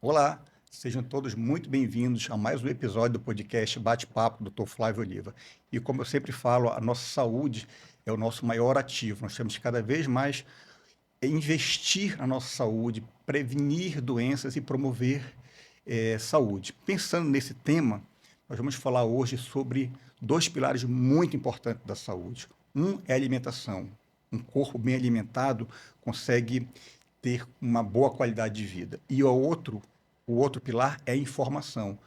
Olá, sejam todos muito bem-vindos a mais um episódio do podcast Bate-Papo do Dr. Flávio Oliva. E como eu sempre falo, a nossa saúde é o nosso maior ativo. Nós temos que cada vez mais investir na nossa saúde, prevenir doenças e promover saúde. Pensando nesse tema, nós vamos falar hoje sobre dois pilares muito importantes da saúde. Um é a alimentação. Um corpo bem alimentado consegue ter uma boa qualidade de vida. E o outro pilar é a informação.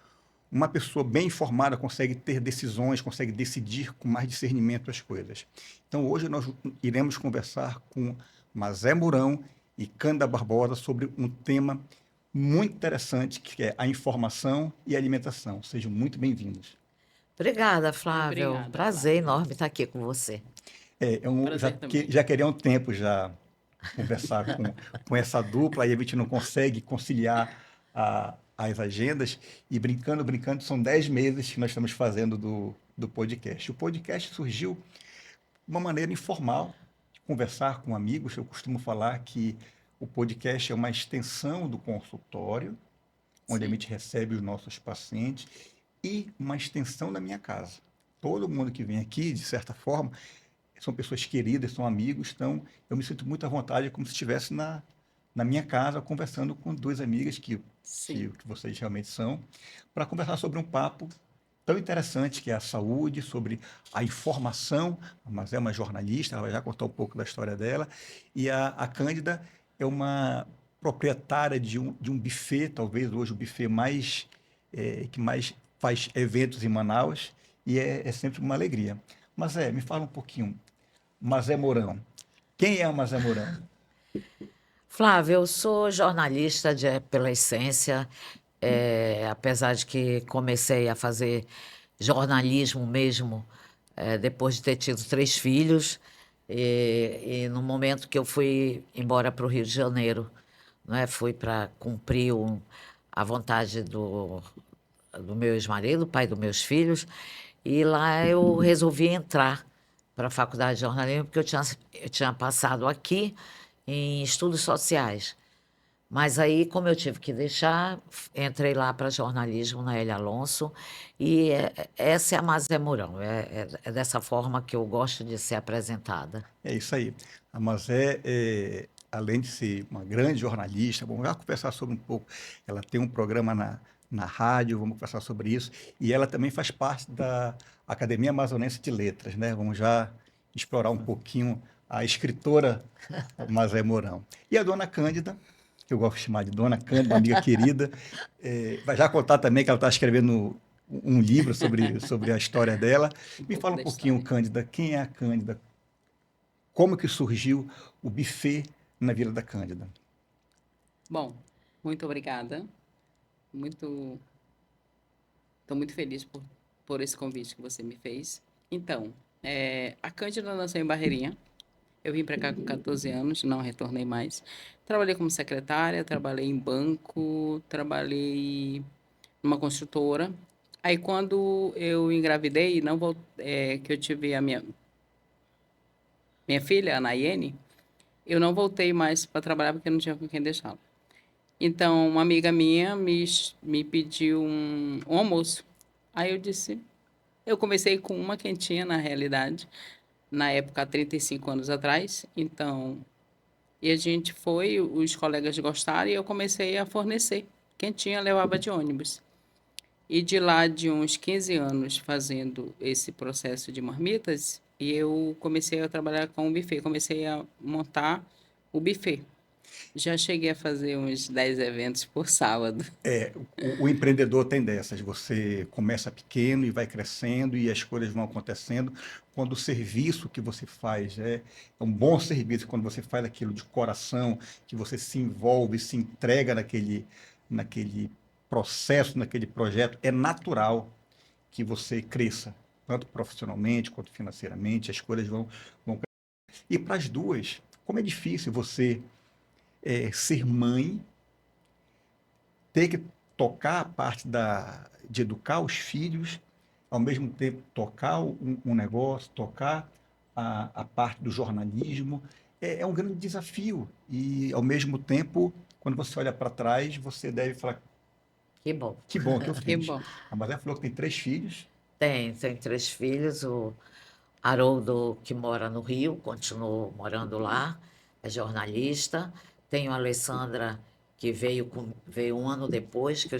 Uma pessoa bem informada consegue ter decisões, consegue decidir com mais discernimento as coisas. Então, hoje nós iremos conversar com Mazé Mourão e Cândida Barbosa sobre um tema muito interessante, que é a informação e a alimentação. Sejam muito bem-vindos. Obrigada, Flávio. Um Obrigada, prazer Flávia. enorme estar aqui com você. Eu já, Prazer também. já queria há um tempo já conversar com essa dupla, aí a gente não consegue conciliar as agendas, e brincando, são 10 meses que nós estamos fazendo do podcast. O podcast surgiu de uma maneira informal, de conversar com amigos. Eu costumo falar que o podcast é uma extensão do consultório, onde a Sim, gente recebe os nossos pacientes, e uma extensão da minha casa. Todo mundo que vem aqui, de certa forma, são pessoas queridas, são amigos, então eu me sinto muito à vontade, como se estivesse na minha casa, conversando com duas amigas sim. que vocês realmente são, para conversar sobre um papo tão interessante que é a saúde, sobre a informação. Mas é uma jornalista, ela vai já contar um pouco da história dela, e a Cândida é uma proprietária de um buffet, talvez hoje o buffet que mais faz eventos em Manaus, e é sempre uma alegria. Mas me fala um pouquinho, Mazé Mourão. Quem é a Mazé Mourão? Flávio, eu sou jornalista pela essência, apesar de que comecei a fazer jornalismo mesmo depois de ter tido 3 filhos, e no momento que eu fui embora para o Rio de Janeiro, né, fui para cumprir a vontade do meu ex-marido, pai dos meus filhos, e lá eu resolvi entrar para a faculdade de jornalismo, porque eu tinha passado aqui em estudos sociais. Mas aí, como eu tive que deixar, entrei lá para jornalismo na Elia Alonso, e essa é a Mazé Mourão, é dessa forma que eu gosto de ser apresentada. É isso aí. A Mazé, além de ser uma grande jornalista, vamos já conversar sobre um pouco. Ela tem um programa na rádio, vamos conversar sobre isso. E ela também faz parte da Academia Amazonense de Letras, né? Vamos já explorar um pouquinho a escritora Mazé Mourão. E a dona Cândida, que eu gosto de chamar de Dona Cândida, uma amiga querida, vai já contar também que ela está escrevendo um livro sobre a história dela. Um Me pouco fala um da pouquinho, história. Cândida, quem é a Cândida? Como que surgiu o buffet na Vila da Cândida? Bom, muito obrigada. Muito, estou muito feliz por esse convite que você me fez. Então, a Cândida nasceu em Barreirinha. Eu vim para cá com 14 anos, não retornei mais. Trabalhei como secretária, trabalhei em banco, trabalhei numa construtora. Aí, quando eu engravidei, não que eu tive a minha filha, a Nayene, eu não voltei mais para trabalhar porque não tinha com quem deixá-la. Então, uma amiga minha me pediu um almoço. Aí eu disse, eu comecei com uma quentinha, na realidade, na época, há 35 anos atrás. Então, e a gente foi, os colegas gostaram e eu comecei a fornecer. Quentinha levava de ônibus. E de lá de uns 15 anos fazendo esse processo de marmitas, e eu comecei a trabalhar com o buffet, comecei a montar o buffet. Já cheguei a fazer uns 10 eventos por sábado. O empreendedor tem dessas. Você começa pequeno e vai crescendo e as coisas vão acontecendo. Quando o serviço que você faz é um bom serviço, quando você faz aquilo de coração, que você se envolve, se entrega naquele processo, naquele projeto, é natural que você cresça, tanto profissionalmente quanto financeiramente. As coisas vão. E para as duas, como é difícil você ser mãe, ter que tocar a parte de educar os filhos, ao mesmo tempo tocar um negócio, tocar a parte do jornalismo. É um grande desafio e, ao mesmo tempo, quando você olha para trás, você deve falar, Que bom. que bom que eu Que fiz. bom. A Mazé falou que tem 3 filhos. Tem 3 filhos, o Haroldo, que mora no Rio, continuou morando lá, é jornalista. Tenho a Alessandra, que veio um ano depois, que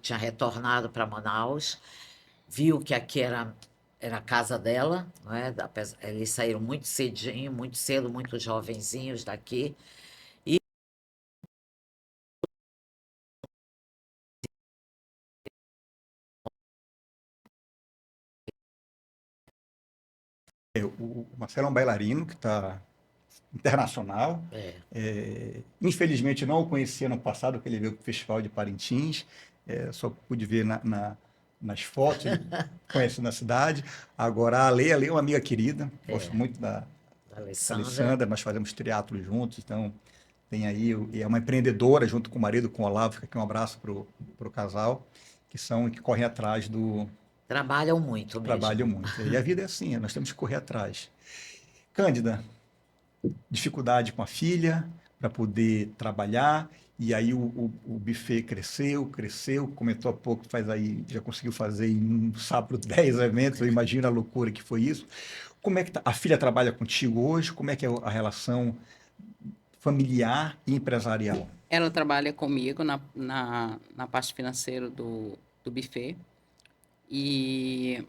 tinha retornado para Manaus, viu que aqui era a casa dela, não é? Eles saíram muito cedinho, muito cedo, muito jovenzinhos daqui. O Marcelo é um bailarino que está internacional. É, Infelizmente, não o conhecia no passado, porque ele veio para o Festival de Parintins. Só pude ver nas fotos, ele conhece na cidade. Agora, a Lei é uma amiga querida, gosto muito da Alessandra. Alessandra, nós fazemos teatro juntos, então tem aí, e é uma empreendedora junto com o marido, com o Olavo, fica aqui um abraço para o casal, que correm atrás do Trabalham muito trabalho mesmo. muito. E a vida é assim, nós temos que correr atrás. Cândida, dificuldade com a filha para poder trabalhar, e aí o buffet cresceu, comentou há pouco, faz aí, já conseguiu fazer em um sábado 10 eventos, eu imagino a loucura que foi isso. Como é que a filha trabalha contigo hoje? Como é que é a relação familiar e empresarial? Ela trabalha comigo na parte financeira do buffet. E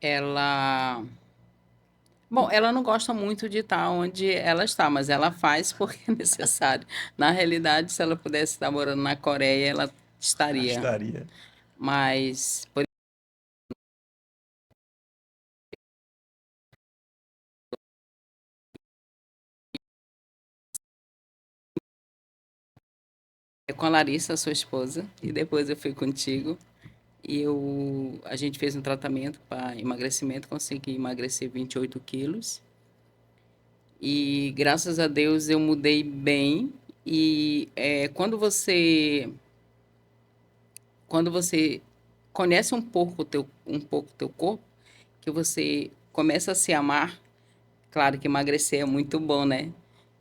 ela. Bom, ela não gosta muito de estar onde ela está, mas ela faz porque é necessário. Na realidade, se ela pudesse estar morando na Coreia, ela estaria. Estaria. Mas com a Larissa, sua esposa, e depois eu fui contigo. A gente fez um tratamento para emagrecimento, consegui emagrecer 28 quilos. E graças a Deus eu mudei bem. E quando você conhece um pouco o teu corpo, que você começa a se amar, claro que emagrecer é muito bom, né?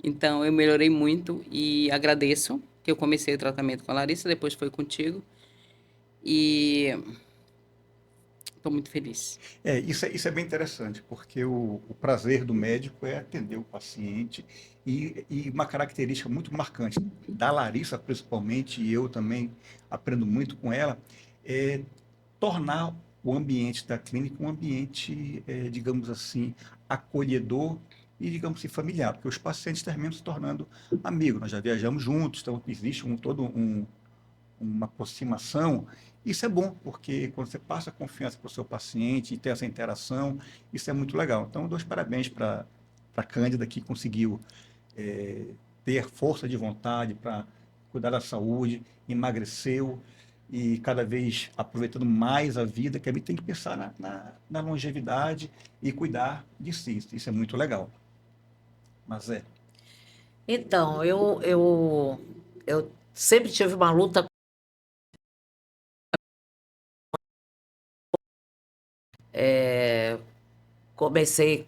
Então eu melhorei muito e agradeço que eu comecei o tratamento com a Larissa, depois foi contigo. E estou muito feliz. Isso é bem interessante, porque o prazer do médico é atender o paciente e uma característica muito marcante da Larissa, principalmente, e eu também aprendo muito com ela, é tornar o ambiente da clínica um ambiente, digamos assim, acolhedor e, digamos assim, familiar, porque os pacientes terminam se tornando amigos. Nós já viajamos juntos, então existe uma aproximação. Isso é bom, porque quando você passa confiança para o seu paciente e tem essa interação, isso é muito legal. Então, eu dou os parabéns para a Cândida, que conseguiu é, ter força de vontade para cuidar da saúde, emagreceu e cada vez aproveitando mais a vida, que a gente tem que pensar na longevidade e cuidar de si. Isso é muito legal. Mas Então, eu sempre tive uma luta. Comecei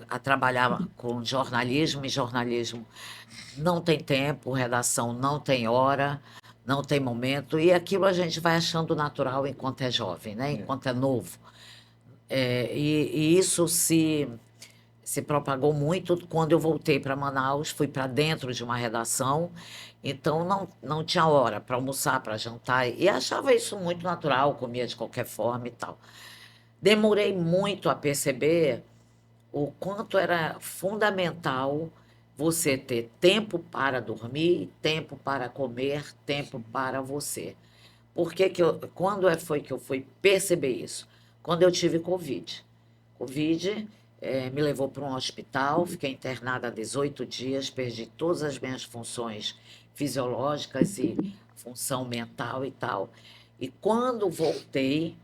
a trabalhar com jornalismo, e jornalismo não tem tempo, redação não tem hora, não tem momento, e aquilo a gente vai achando natural enquanto é jovem, né? Enquanto é novo. E isso se propagou muito quando eu voltei para Manaus, fui para dentro de uma redação, então não tinha hora para almoçar, para jantar, e achava isso muito natural, comia de qualquer forma e tal. Demorei muito a perceber o quanto era fundamental você ter tempo para dormir, tempo para comer, tempo para você. Foi que eu fui perceber isso? Quando eu tive Covid. Covid me levou para um hospital, fiquei internada 18 dias, perdi todas as minhas funções fisiológicas e função mental e tal. E quando voltei,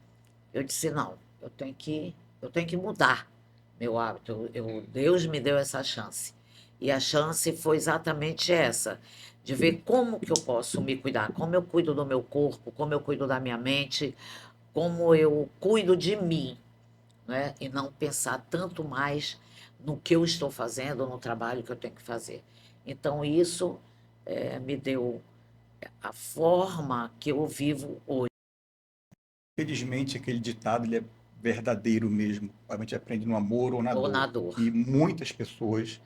eu disse, não, eu tenho que mudar meu hábito. Deus me deu essa chance. E a chance foi exatamente essa, de ver como que eu posso me cuidar, como eu cuido do meu corpo, como eu cuido da minha mente, como eu cuido de mim, né? E não pensar tanto mais no que eu estou fazendo, no trabalho que eu tenho que fazer. Então, isso me deu a forma que eu vivo hoje. Felizmente, aquele ditado ele é verdadeiro mesmo. A gente aprende no amor ou na Ou na dor. dor. E muitas pessoas,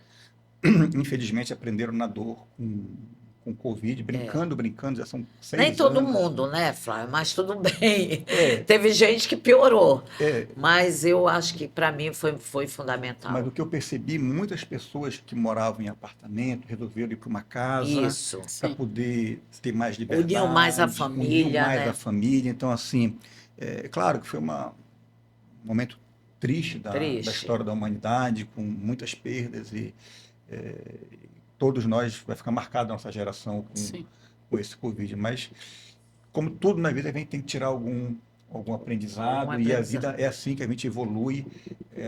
infelizmente, aprenderam na dor com o Covid, brincando, já são Nem 6 todo anos. mundo, né, Flávio? Mas tudo bem. É, Teve gente que piorou. é, Mas eu acho que para mim foi mas fundamental. o que eu percebi, muitas pessoas que moravam em apartamento resolveram ir para uma casa Isso. para Sim. poder ter mais Uniu mais a liberdade, uniu família, mais a né? família. Então, assim, claro que foi um momento triste da Triste. história da humanidade, com muitas perdas, e é, todos nós vai ficar marcada a nossa geração Sim. com esse Covid. Mas, como tudo na vida, a gente tem que tirar algum Algum aprendizado, e a vida aprendizado. é assim que a gente evolui,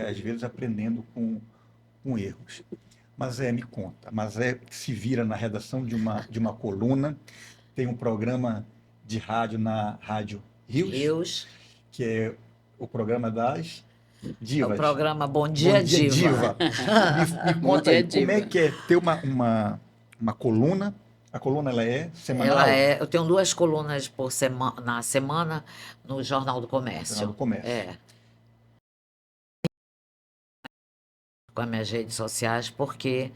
às vezes aprendendo com erros. Mas me conta, mas se vira na redação de uma coluna, tem um programa de rádio na Rádio Rios, Rios. que é o programa das É o divas. programa Bom Bom Dia dia, Diva. diva. Me Bom conta dia, aí, como é Diva. que é ter uma coluna? A coluna ela é Ela semanal? é, eu tenho 2 colunas na semana no Jornal do No Jornal do Comércio. Comércio. É, com as minhas redes sociais, porque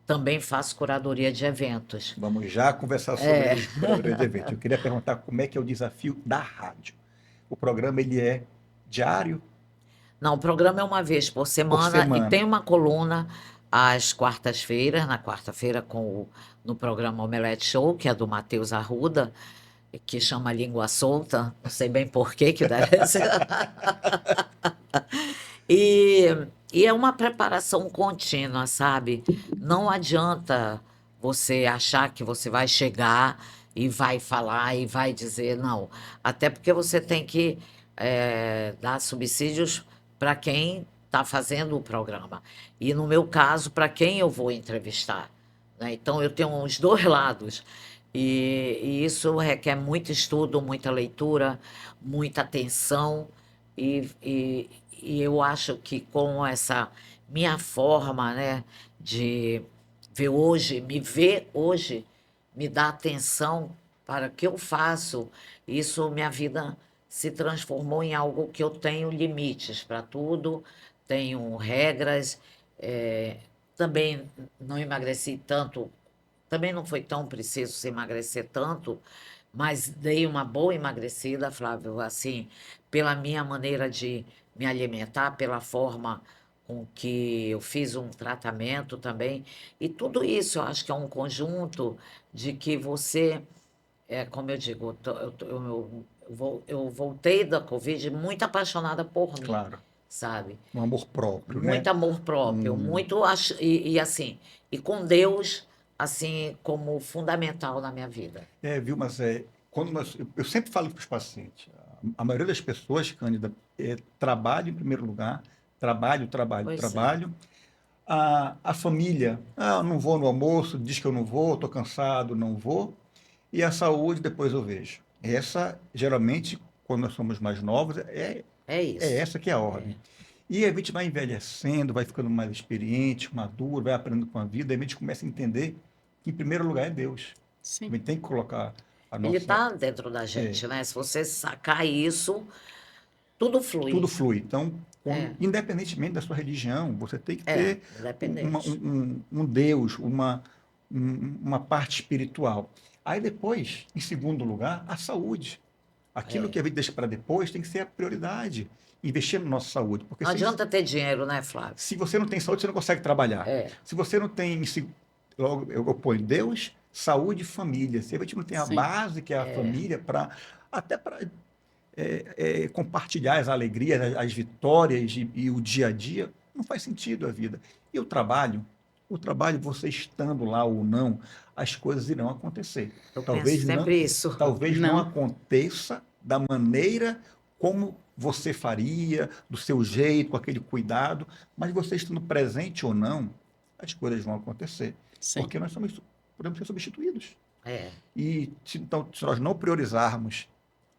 também faço curadoria de eventos. Vamos já conversar sobre isso, curadoria de eventos. Eu queria perguntar como é que é o desafio da rádio. O programa ele é diário Não, o programa é uma vez por por semana e semana? tem uma coluna às quartas-feiras, na quarta-feira no programa Omelete Show, que é do Matheus Arruda, que chama Língua Solta, não sei bem por quê que deve ser. E, e é uma preparação contínua, sabe? Não adianta você achar que você vai chegar e vai falar e vai dizer não. Até porque você tem que dar subsídios para quem está fazendo o programa. E no meu caso, para quem eu vou entrevistar, né? Então eu tenho os dois lados. E isso requer muito estudo, muita leitura, muita atenção. E eu acho que com essa minha forma, né, de ver hoje, me dá atenção para o que eu faço, isso minha vida se transformou em algo que eu tenho limites para tudo, tenho regras, eh, também não emagreci tanto, também não foi tão preciso se emagrecer tanto, mas dei uma boa emagrecida, Flávio, assim, pela minha maneira de me alimentar, pela forma com que eu fiz um tratamento também. E tudo isso eu acho que é um conjunto de que você, como eu digo, eu voltei da Covid muito apaixonada por mim, Claro, sabe? um amor próprio, né? Muito amor próprio, Um, e assim, e com Deus assim como fundamental na minha vida. viu, mas quando eu sempre falo para os pacientes, a maioria das pessoas, Cândida, trabalho em primeiro lugar, trabalho, trabalho, Pois é, trabalho. A família, não vou no almoço, diz que eu não vou, estou cansado, não vou. E a saúde, depois eu vejo. Essa, geralmente, quando nós somos mais novos, é é isso. essa que é a ordem. E a gente vai envelhecendo, vai ficando mais experiente, maduro, vai aprendendo com a vida, e a gente começa a entender que, em primeiro lugar, é Deus. A Sim. gente tem que colocar a Ele nossa. está dentro da é, gente, né? Se você sacar isso, tudo Tudo flui. flui. Então, É, independentemente da sua religião, você tem que ter independente. um Deus, uma parte espiritual. Aí depois, em segundo lugar, a saúde. Aquilo É. que a gente deixa para depois tem que ser a prioridade. Investir na nossa saúde. Porque Não adianta ter dinheiro, né, Flávio? se você não tem saúde, você não consegue trabalhar. É, Se você não tem, logo eu ponho Deus, saúde e família. Se a gente não tem a Sim. base, que é a família, até para compartilhar as alegrias, as vitórias e o dia a dia, não faz sentido a vida. E o trabalho, você estando lá ou não, as coisas irão acontecer. eu penso Talvez não, sempre isso. talvez não Não. aconteça da maneira como você faria, do seu jeito, com aquele cuidado, mas você estando presente ou não, as coisas vão acontecer, Sim. porque podemos ser substituídos. É, E então, se nós não priorizarmos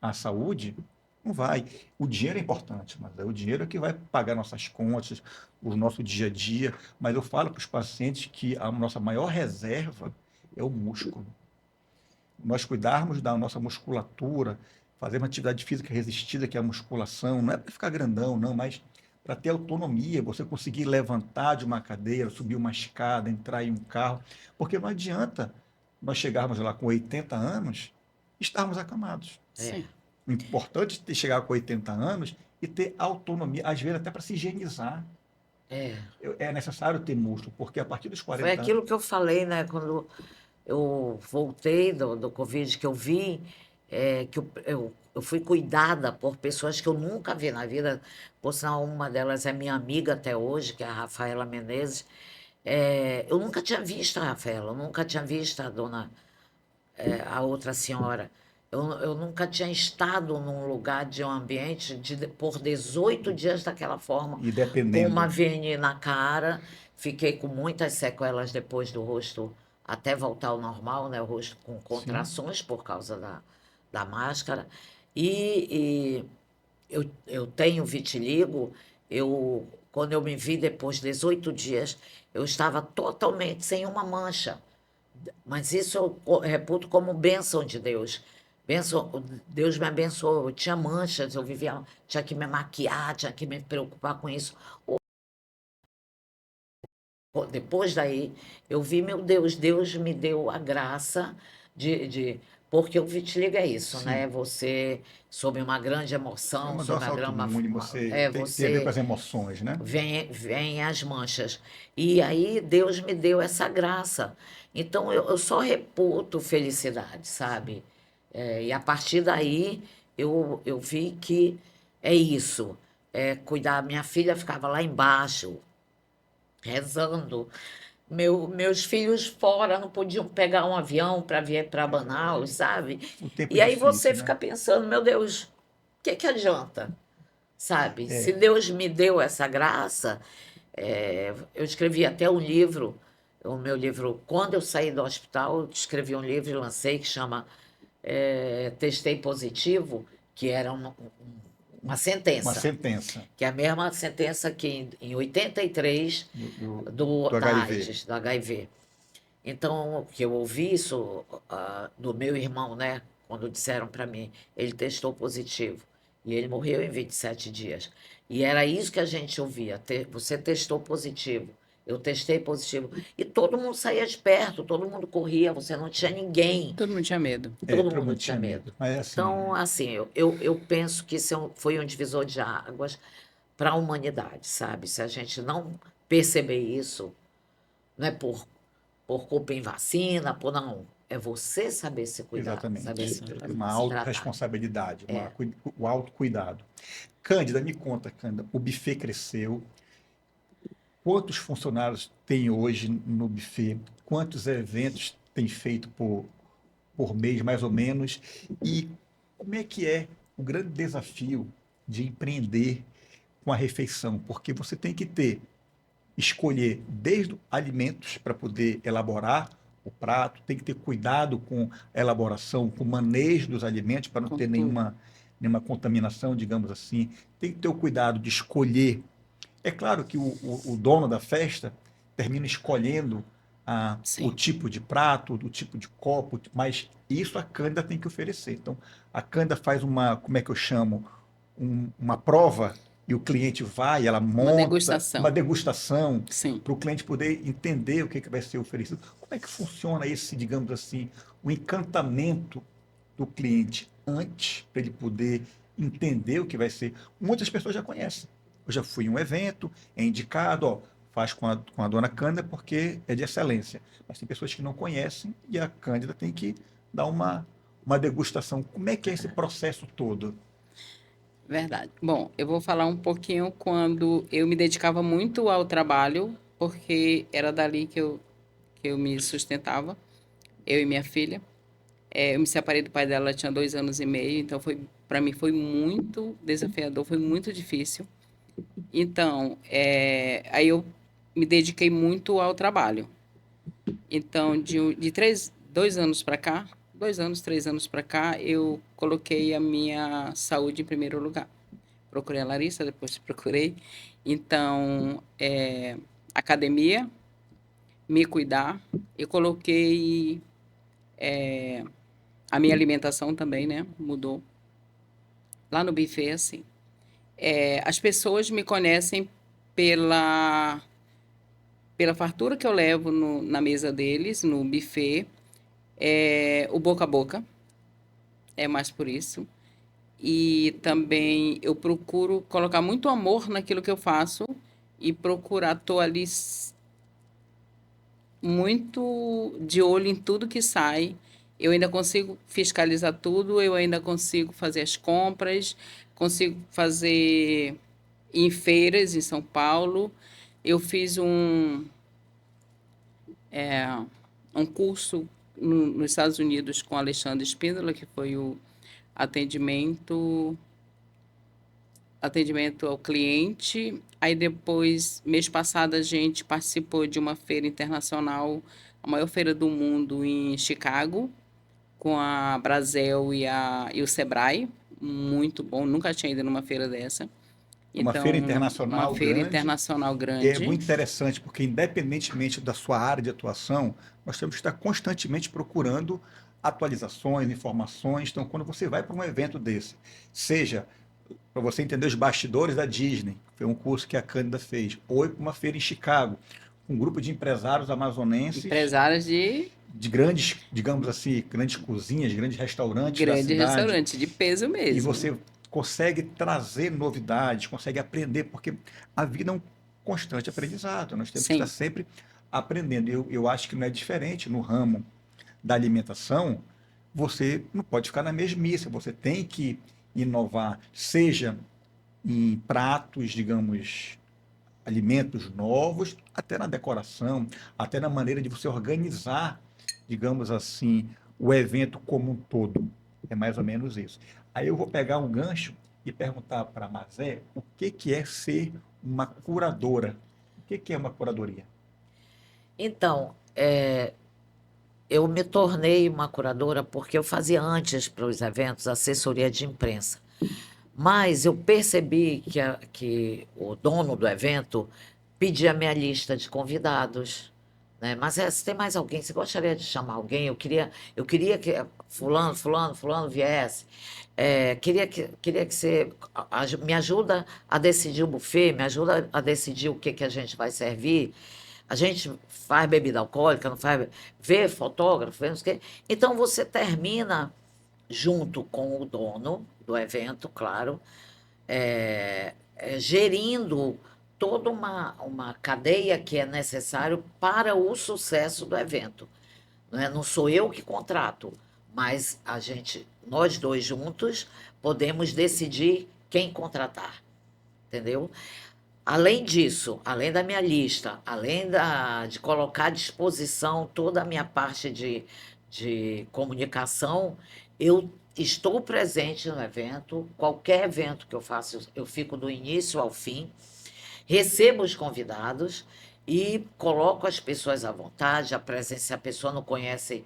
a saúde, não vai. O dinheiro é importante, mas é o dinheiro que vai pagar nossas contas, o nosso dia a dia. Mas eu falo para os pacientes que a nossa maior reserva é o músculo. Nós cuidarmos da nossa musculatura, fazer uma atividade física resistida, que é a musculação, não é para ficar grandão, não, mas para ter autonomia, você conseguir levantar de uma cadeira, subir uma escada, entrar em um carro, porque não adianta nós chegarmos lá com 80 anos e estarmos acamados. É, Sim. O importante é chegar com 80 anos e ter autonomia, às vezes até para se higienizar. é. É necessário ter músculo, porque a partir dos Foi 40 anos, aquilo que eu falei, né? Quando eu voltei do Covid, que eu vi que eu fui cuidada por pessoas que eu nunca vi na vida. Por sinal, uma delas é minha amiga até hoje, que é a Rafaela Menezes. Eu nunca tinha visto a Rafaela, eu nunca tinha visto a dona, a outra senhora. Eu nunca tinha estado num lugar de um ambiente por 18 dias daquela forma, e com uma dependendo, verniz na cara. Fiquei com muitas sequelas depois do rosto, até voltar ao normal, né? O rosto com sim, contrações por causa da máscara. E eu tenho vitiligo. Quando eu me vi depois de 18 dias, eu estava totalmente sem uma mancha. Mas isso eu reputo como bênção de Deus. Bênção, Deus me abençoou. Eu tinha manchas, eu vivia, tinha que me maquiar, tinha que me preocupar com isso. Depois daí, eu vi, meu Deus, Deus me deu a graça porque o vitiligo é isso, né? sim. Você, sob uma grande É emoção, uma sob doença a grama, autoimune, você tem a ver com você as emoções, né? vem as manchas. E aí Deus me deu essa graça. Então eu só reputo felicidade, sabe? E a partir daí eu vi que é isso. Cuidar. Minha filha ficava lá embaixo, rezando. Meus filhos fora não podiam pegar um avião para vir para Manaus, sabe? O tempo é E aí você difícil, fica né? pensando, meu Deus, o que adianta? Sabe? Se É, Deus me deu essa graça, eu escrevi até um livro, o meu livro, quando eu saí do hospital, eu escrevi um livro e lancei que chama Testei Positivo, que era uma uma sentença, sentença que é a mesma sentença que em 83 do da HIV. AIDS, do HIV. Então, que eu ouvi isso do meu irmão, né? Quando disseram para mim, ele testou positivo. E ele morreu em 27 dias. E era isso que a gente ouvia: você testou positivo, eu testei positivo. E todo mundo saía de perto, todo mundo corria, você não tinha ninguém, Todo mundo tinha medo. todo Todo mundo mundo tinha tinha medo. medo. Mas assim, Então, assim, eu penso que isso foi um divisor de águas para a humanidade, sabe? Se a gente não perceber isso, não é por culpa em vacina, por não. É você saber se cuidar, saber exatamente, uma se tratar. autorresponsabilidade, É. o autocuidado. Cândida, me conta, Cândida, o buffet cresceu. Quantos funcionários tem hoje no buffet? Quantos eventos tem feito por mês, mais ou menos? E como é o grande desafio de empreender com a refeição? Porque você tem que escolher desde alimentos para poder elaborar o prato, tem que ter cuidado com a elaboração, com o manejo dos alimentos para não Com ter tudo. nenhuma contaminação, digamos assim. Tem que ter o cuidado de escolher. É claro que o dono da festa termina escolhendo o Sim. tipo de prato, o tipo de copo, mas isso a Cândida tem que oferecer. Então, a Cândida faz como é que eu chamo? Uma prova e o cliente vai, ela Uma monta uma degustação. degustação Sim. para o cliente poder entender o que vai ser oferecido. Como é que funciona esse, digamos assim, o encantamento do cliente antes, para ele poder entender o que vai ser? Muitas pessoas já conhecem. Eu já fui em um evento, é indicado, ó, faz com a dona Cândida porque é de excelência. Mas tem pessoas que não conhecem e a Cândida tem que dar uma degustação. Como é que é esse processo todo? Verdade. Bom, eu vou falar um pouquinho quando eu me dedicava muito ao trabalho, porque era dali que eu me sustentava, eu e minha filha. Eu me separei do pai dela, ela tinha 2 anos e meio, então para mim foi muito desafiador, foi muito difícil. Então, aí eu me dediquei muito ao trabalho. Então, de 2 anos para cá, 2 anos, 3 anos para cá, eu coloquei a minha saúde em primeiro lugar. Procurei a Larissa, depois procurei. Então, academia, me cuidar. Eu coloquei a minha alimentação também, né? Mudou. Lá no buffet, assim. As pessoas me conhecem pela, pela fartura que eu levo na mesa deles, no buffet. O boca a boca, é mais por isso. E também eu procuro colocar muito amor naquilo que eu faço e procurar, tô ali muito de olho em tudo que sai. Eu ainda consigo fiscalizar tudo, eu ainda consigo fazer as compras, consigo fazer em feiras em São Paulo. Eu fiz um curso nos Estados Unidos com Alexandre Espíndola, que foi o atendimento atendimento ao cliente. Aí depois, mês passado, a gente participou de uma feira internacional, a maior feira do mundo em Chicago, com a Brasel e o Sebrae. Muito bom, nunca tinha ido numa feira dessa. Uma feira Então, uma internacional feira grande. internacional E é grande. muito interessante, porque independentemente da sua área de atuação, nós temos que estar constantemente procurando atualizações, informações. Então, quando você vai para um evento desse, seja para você entender os bastidores da Disney, que foi um curso que a Cândida fez, ou ir para uma feira em Chicago, um grupo de empresários amazonenses Empresários de de grandes, digamos assim, grandes cozinhas, grandes restaurantes da grande cidade, restaurante, de peso e mesmo. você consegue trazer novidades, consegue aprender, porque a vida é um constante aprendizado, nós temos que estar Sim, sempre aprendendo. Eu acho que não é diferente no ramo da alimentação, você não pode ficar na mesmice, você tem que inovar, seja em pratos, digamos, alimentos novos, até na decoração, até na maneira de você organizar, digamos assim, o evento como um todo. É mais ou menos isso. Aí eu vou pegar um gancho e perguntar para a Mazé o que é ser uma curadora. O que é uma curadoria? Então, eu me tornei uma curadora porque eu fazia antes para os eventos assessoria de imprensa. Mas eu percebi que o dono do evento pedia a minha lista de convidados, né? Mas se tem mais alguém, você gostaria de chamar alguém? Eu queria que fulano viesse. Queria que você me ajuda a decidir o buffet, me ajuda a decidir o que que a gente vai servir. A gente faz bebida alcoólica, não faz, vê fotógrafo, vê não sei o quê. Então você termina junto com o dono do evento, claro, gerindo toda uma cadeia que é necessário para o sucesso do evento. Não é? Não sou eu que contrato, mas nós dois juntos, podemos decidir quem contratar, entendeu? Além disso, além da minha lista, além de colocar à disposição toda a minha parte de comunicação, eu estou presente no evento. Qualquer evento que eu faço, eu fico do início ao fim, recebo os convidados e coloco as pessoas à vontade. Se a pessoa não conhece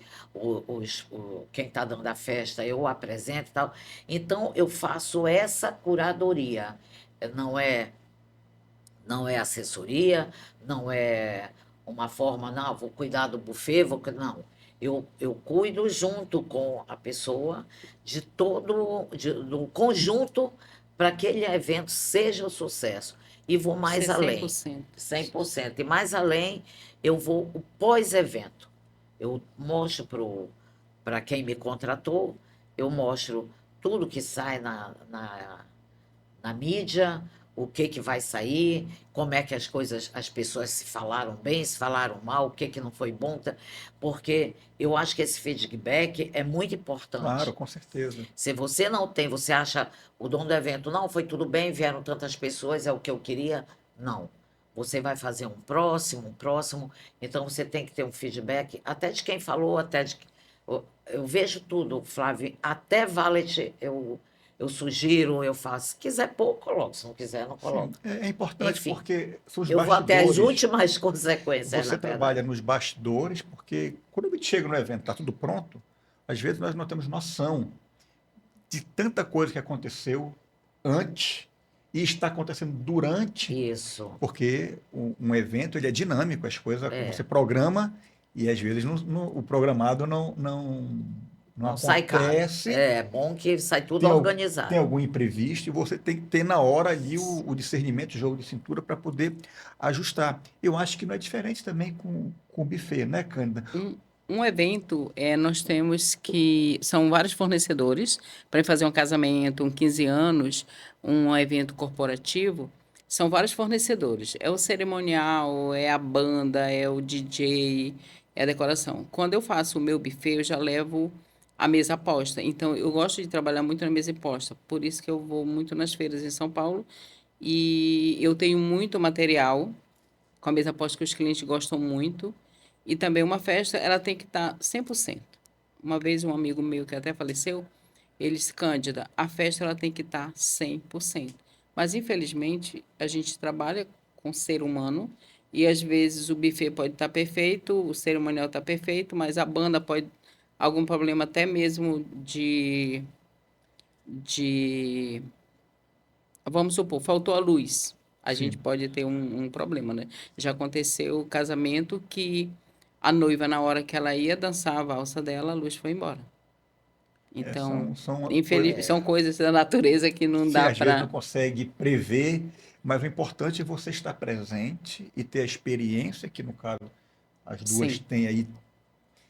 quem está dando a festa, eu apresento e tal. Então, eu faço essa curadoria. Não é não é assessoria, não é uma forma, não, vou cuidar do buffet, não. Eu cuido junto com a pessoa do conjunto para que aquele evento seja um sucesso. E vou mais ser além, 100%. 100%. E mais além, eu vou o pós-evento. Eu mostro para quem me contratou, eu mostro tudo que sai na mídia, o que que vai sair, como é que as pessoas se falaram bem, se falaram mal, o que que não foi bom, porque eu acho que esse feedback é muito Claro, importante. com certeza. Se você não tem, você acha o dono do evento, não, foi tudo bem, vieram tantas pessoas, é o que eu queria, não. Você vai fazer um próximo, então você tem que ter um feedback, até de quem falou, eu vejo tudo, Flávio, até valet eu sugiro, eu faço. Se quiser pôr, coloco. Se não quiser, não Sim, coloco. é importante Enfim, porque são os eu vou até as bastidores. últimas consequências, na Você verdade. trabalha nos bastidores, porque quando a gente chega no evento, está tudo pronto, às vezes nós não temos noção de tanta coisa que aconteceu antes e está acontecendo durante, Isso. porque um evento ele é dinâmico, as coisas É. você programa e às vezes o programado não Não sai caro. acontece, É bom que sai tudo tem, tem organizado. algum imprevisto e você tem que ter na hora ali o discernimento, o jogo de cintura para poder ajustar. Eu acho que não é diferente também com o buffet, né, Cândida? Um evento, nós temos que. São vários fornecedores para fazer um casamento, um 15 anos, um evento corporativo. São vários fornecedores. É o cerimonial, é a banda, é o DJ, é a decoração. Quando eu faço o meu buffet, eu já levo a mesa posta. Então, eu gosto de trabalhar muito na mesa posta. Por isso que eu vou muito nas feiras em São Paulo. E eu tenho muito material com a mesa posta que os clientes gostam muito. E também uma festa, ela tem que estar 100%. Uma vez um amigo meu que até faleceu, ele disse, Cândida, a festa ela tem que estar 100%. Mas infelizmente, a gente trabalha com ser humano e às vezes o buffet pode estar perfeito, o cerimonial está perfeito, mas a banda pode algum problema até mesmo de vamos supor, faltou a luz. A gente Sim. pode ter um problema, né? Já aconteceu o casamento que a noiva, na hora que ela ia dançar a valsa dela, a luz foi embora. É, Então, são é, coisas da natureza que não você dá às vezes não para. consegue prever, mas o importante é você estar presente e ter a experiência, que no caso as duas Sim, têm aí,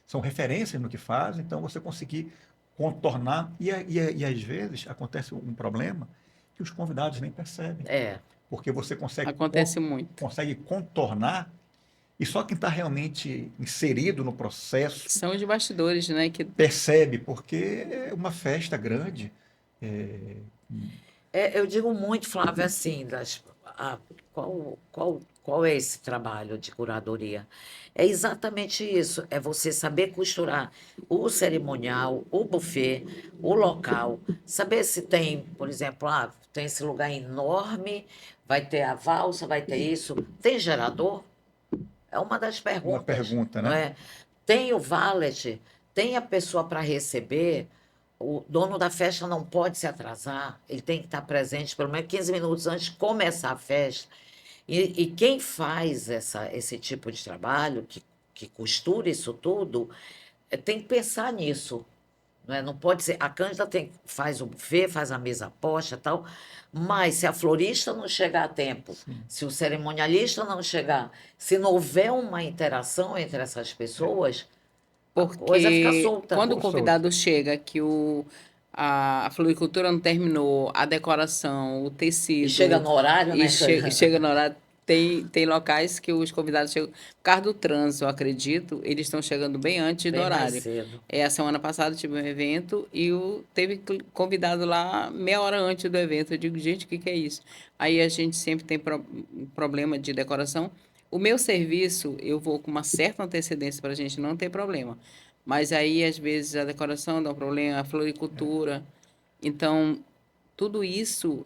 são referências no que fazem, então você conseguir contornar. E às vezes acontece um problema que os convidados nem percebem, É. porque você acontece muito. consegue contornar e só quem está realmente inserido no processo São os bastidores, né? Que percebe, porque é uma festa grande. É, Eu digo muito, Flávia, assim, qual é esse trabalho de curadoria? É exatamente isso, é você saber costurar o cerimonial, o buffet, o local, saber se tem, por exemplo, tem esse lugar enorme, vai ter a valsa, vai ter isso, tem gerador? É uma das uma perguntas, pergunta, não né? é? Tem o valet, tem a pessoa para receber, o dono da festa não pode se atrasar, ele tem que estar presente pelo menos 15 minutos antes de começar a festa. E quem faz esse tipo de trabalho, que costura isso tudo, tem que pensar nisso. Não é? Não pode ser. A Cândida faz o buffet, faz a mesa posta e tal, mas se a florista não chegar a tempo, Sim. se o cerimonialista não chegar, se não houver uma interação entre essas pessoas, a coisa fica porque solta. quando o Ficou solto. convidado chega, que a floricultura não terminou, a decoração, o E chega tecido, no horário, e né? chega na hora. Tem locais que os convidados chegam. Por causa do trânsito, eu acredito, eles estão chegando bem antes do Bem mais horário. cedo. A semana passada tive um evento e teve convidado lá meia hora antes do evento. Eu digo, gente, o que é isso? Aí a gente sempre tem problema de decoração. O meu serviço, eu vou com uma certa antecedência para a gente não ter problema. Mas aí, às vezes, a decoração dá um problema, a floricultura. Então, tudo isso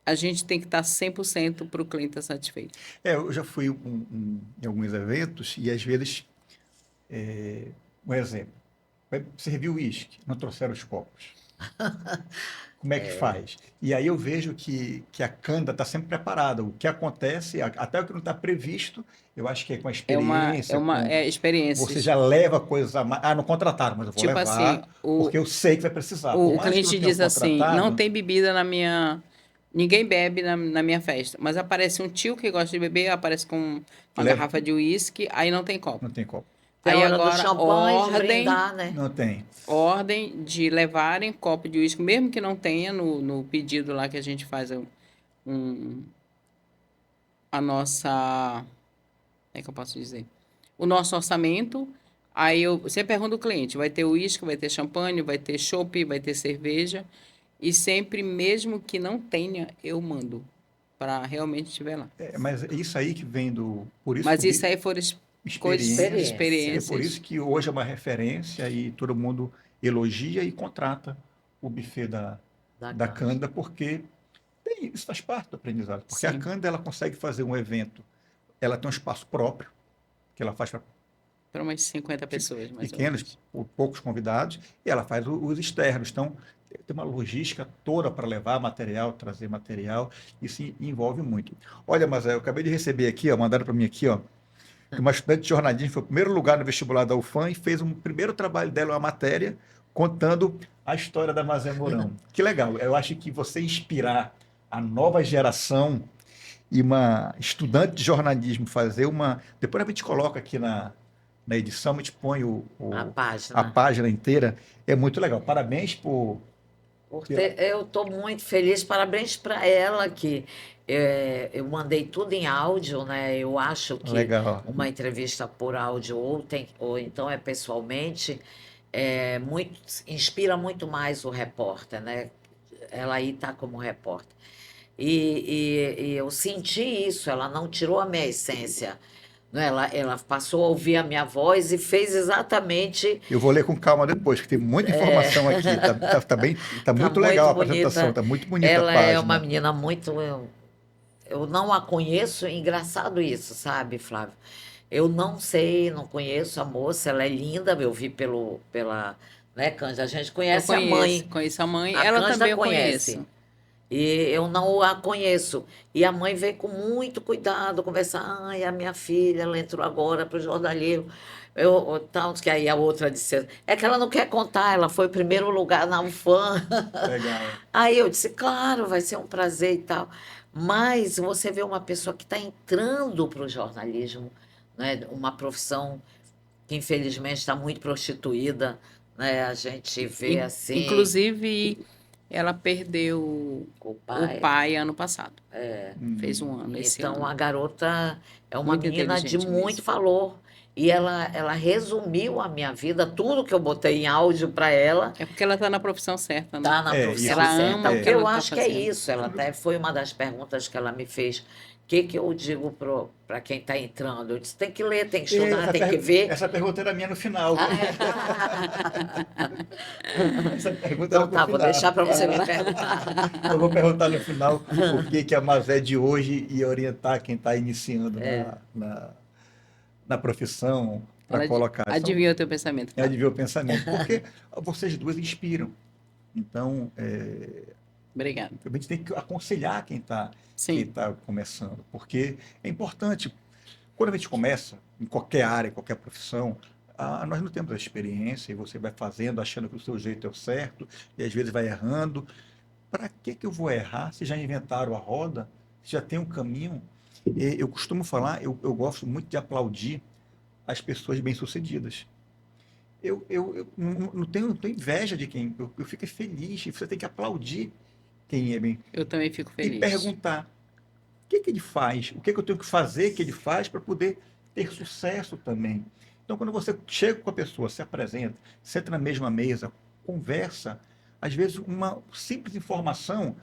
a gente tem que estar 100% para o cliente estar satisfeito. Eu já fui em alguns eventos e às vezes, um exemplo, vai servir o uísque, não trouxeram os copos. Como é que faz? E aí eu vejo que a Cândida está sempre preparada. O que acontece, até o que não está previsto, eu acho que é com a experiência, você Experiências. já leva coisas a mais. Ah, não contrataram, mas eu vou Tipo assim, levar, porque eu sei que vai precisar. Por o mais que não cliente tenham diz assim, não contratado, tem bebida na minha... Ninguém bebe na minha festa, mas aparece um tio que gosta de beber, aparece com uma leva, garrafa de uísque, aí não tem copo. não tem copo. Tem a Aí hora do agora, champanhe, de brindar, né? Não tem. ordem de levarem copo de uísque, mesmo que não tenha no pedido lá que a gente faz um, a nossa, como é que eu posso dizer? O nosso orçamento. Aí eu sempre pergunto ao cliente, vai ter uísque, vai ter champanhe, vai ter chopp, vai ter cerveja. E sempre, mesmo que não tenha, eu mando para realmente estiver lá. Mas é isso aí que vem do. Por isso que Mas isso aí foram coisas, experiência. É Experiência por isso experiências. que hoje é uma referência e todo mundo elogia e contrata o buffet da da Cândida. Cândida, porque isso faz parte do aprendizado. Porque a Sim, Cândida ela consegue fazer um evento, ela tem um espaço próprio, que ela faz para para umas 50 pessoas, mais ou pequenos, menos. poucos convidados, e ela faz os externos. Então, tem uma logística toda para levar material, trazer material, isso envolve muito. Olha, mas eu acabei de receber aqui, ó, mandaram para mim aqui, ó, que uma estudante de jornalismo foi o primeiro lugar no vestibular da UFAM e fez um primeiro trabalho dela, uma matéria, contando a história da Mazé Mourão. Que legal, eu acho que você inspirar a nova geração e uma estudante de jornalismo fazer uma. Depois a gente coloca aqui na edição, a gente põe A a página. página inteira. É muito legal. Parabéns pela. Eu estou muito feliz, parabéns para ela, que eu mandei tudo em áudio, né? Eu acho que Legal. uma entrevista por áudio ou então é pessoalmente, muito, inspira muito mais o repórter, né? Ela aí está como repórter. E eu senti isso, ela não tirou a minha essência, né? Ela passou a ouvir a minha voz e fez exatamente. Eu vou ler com calma depois, que tem muita informação aqui. Tá bem, tá Tá muito legal muito a apresentação, bonita. tá muito bonita a Ela é uma página. menina muito. Eu não a conheço, engraçado isso, sabe, Flávio? Eu não sei, não conheço a moça, ela é linda, eu vi pela, né, Cândida? A gente Eu conhece a conheço, mãe, conheço a mãe. a Ela Cândida também eu conhece. conheço. E eu não a conheço. E a mãe veio com muito cuidado conversar. Ai, a minha filha, ela entrou agora para o jornalismo. Tal, que aí a outra disse, é que ela não quer contar, ela foi primeiro lugar na UFAM. Legal. Aí eu disse, claro, vai ser um prazer e tal. Mas você vê uma pessoa que está entrando para o jornalismo, né? Uma profissão que infelizmente está muito prostituída, né? A gente vê assim, Inclusive, ela perdeu o o pai. pai ano passado. Fez Hum. um ano esse Então, ano. a garota é uma Muito menina de inteligente muito mesmo. valor. E ela resumiu a minha vida, tudo que eu botei em áudio para ela, É porque ela está na profissão certa, né? tá na Isso. profissão Ela ama certa. o que Eu ela está acho que é fazendo. isso. Ela até foi uma das perguntas que ela me fez. O que eu digo para quem está entrando? Eu disse, tem que ler, tem que estudar, tem que ver. Essa pergunta era minha no final. Essa pergunta era Então para o tá, vou final. deixar para você me perguntar. Eu vou perguntar no final o que que a Mazé de hoje ia orientar quem está iniciando na profissão para Ela colocar. adivinhou o teu pensamento, É Flávio. de ver o pensamento, porque vocês duas inspiram. Então, Obrigada. a gente tem que aconselhar quem Sim, tá começando, porque é importante. Quando a gente começa, em qualquer área, em qualquer profissão, nós não temos a experiência e você vai fazendo, achando que o seu jeito é o certo, e às vezes vai errando. Para que eu vou errar se já inventaram a roda, se já tem um caminho? Eu costumo falar, eu gosto muito de aplaudir as pessoas bem-sucedidas. Eu não tenho inveja de quem, eu fico feliz, e você tem que aplaudir quem é bem, eu também fico e feliz. perguntar o que que ele faz, o que que eu tenho que fazer que ele faz para poder ter sucesso também. Então, quando você chega com a pessoa, se apresenta, senta na mesma mesa, conversa, às vezes uma simples informação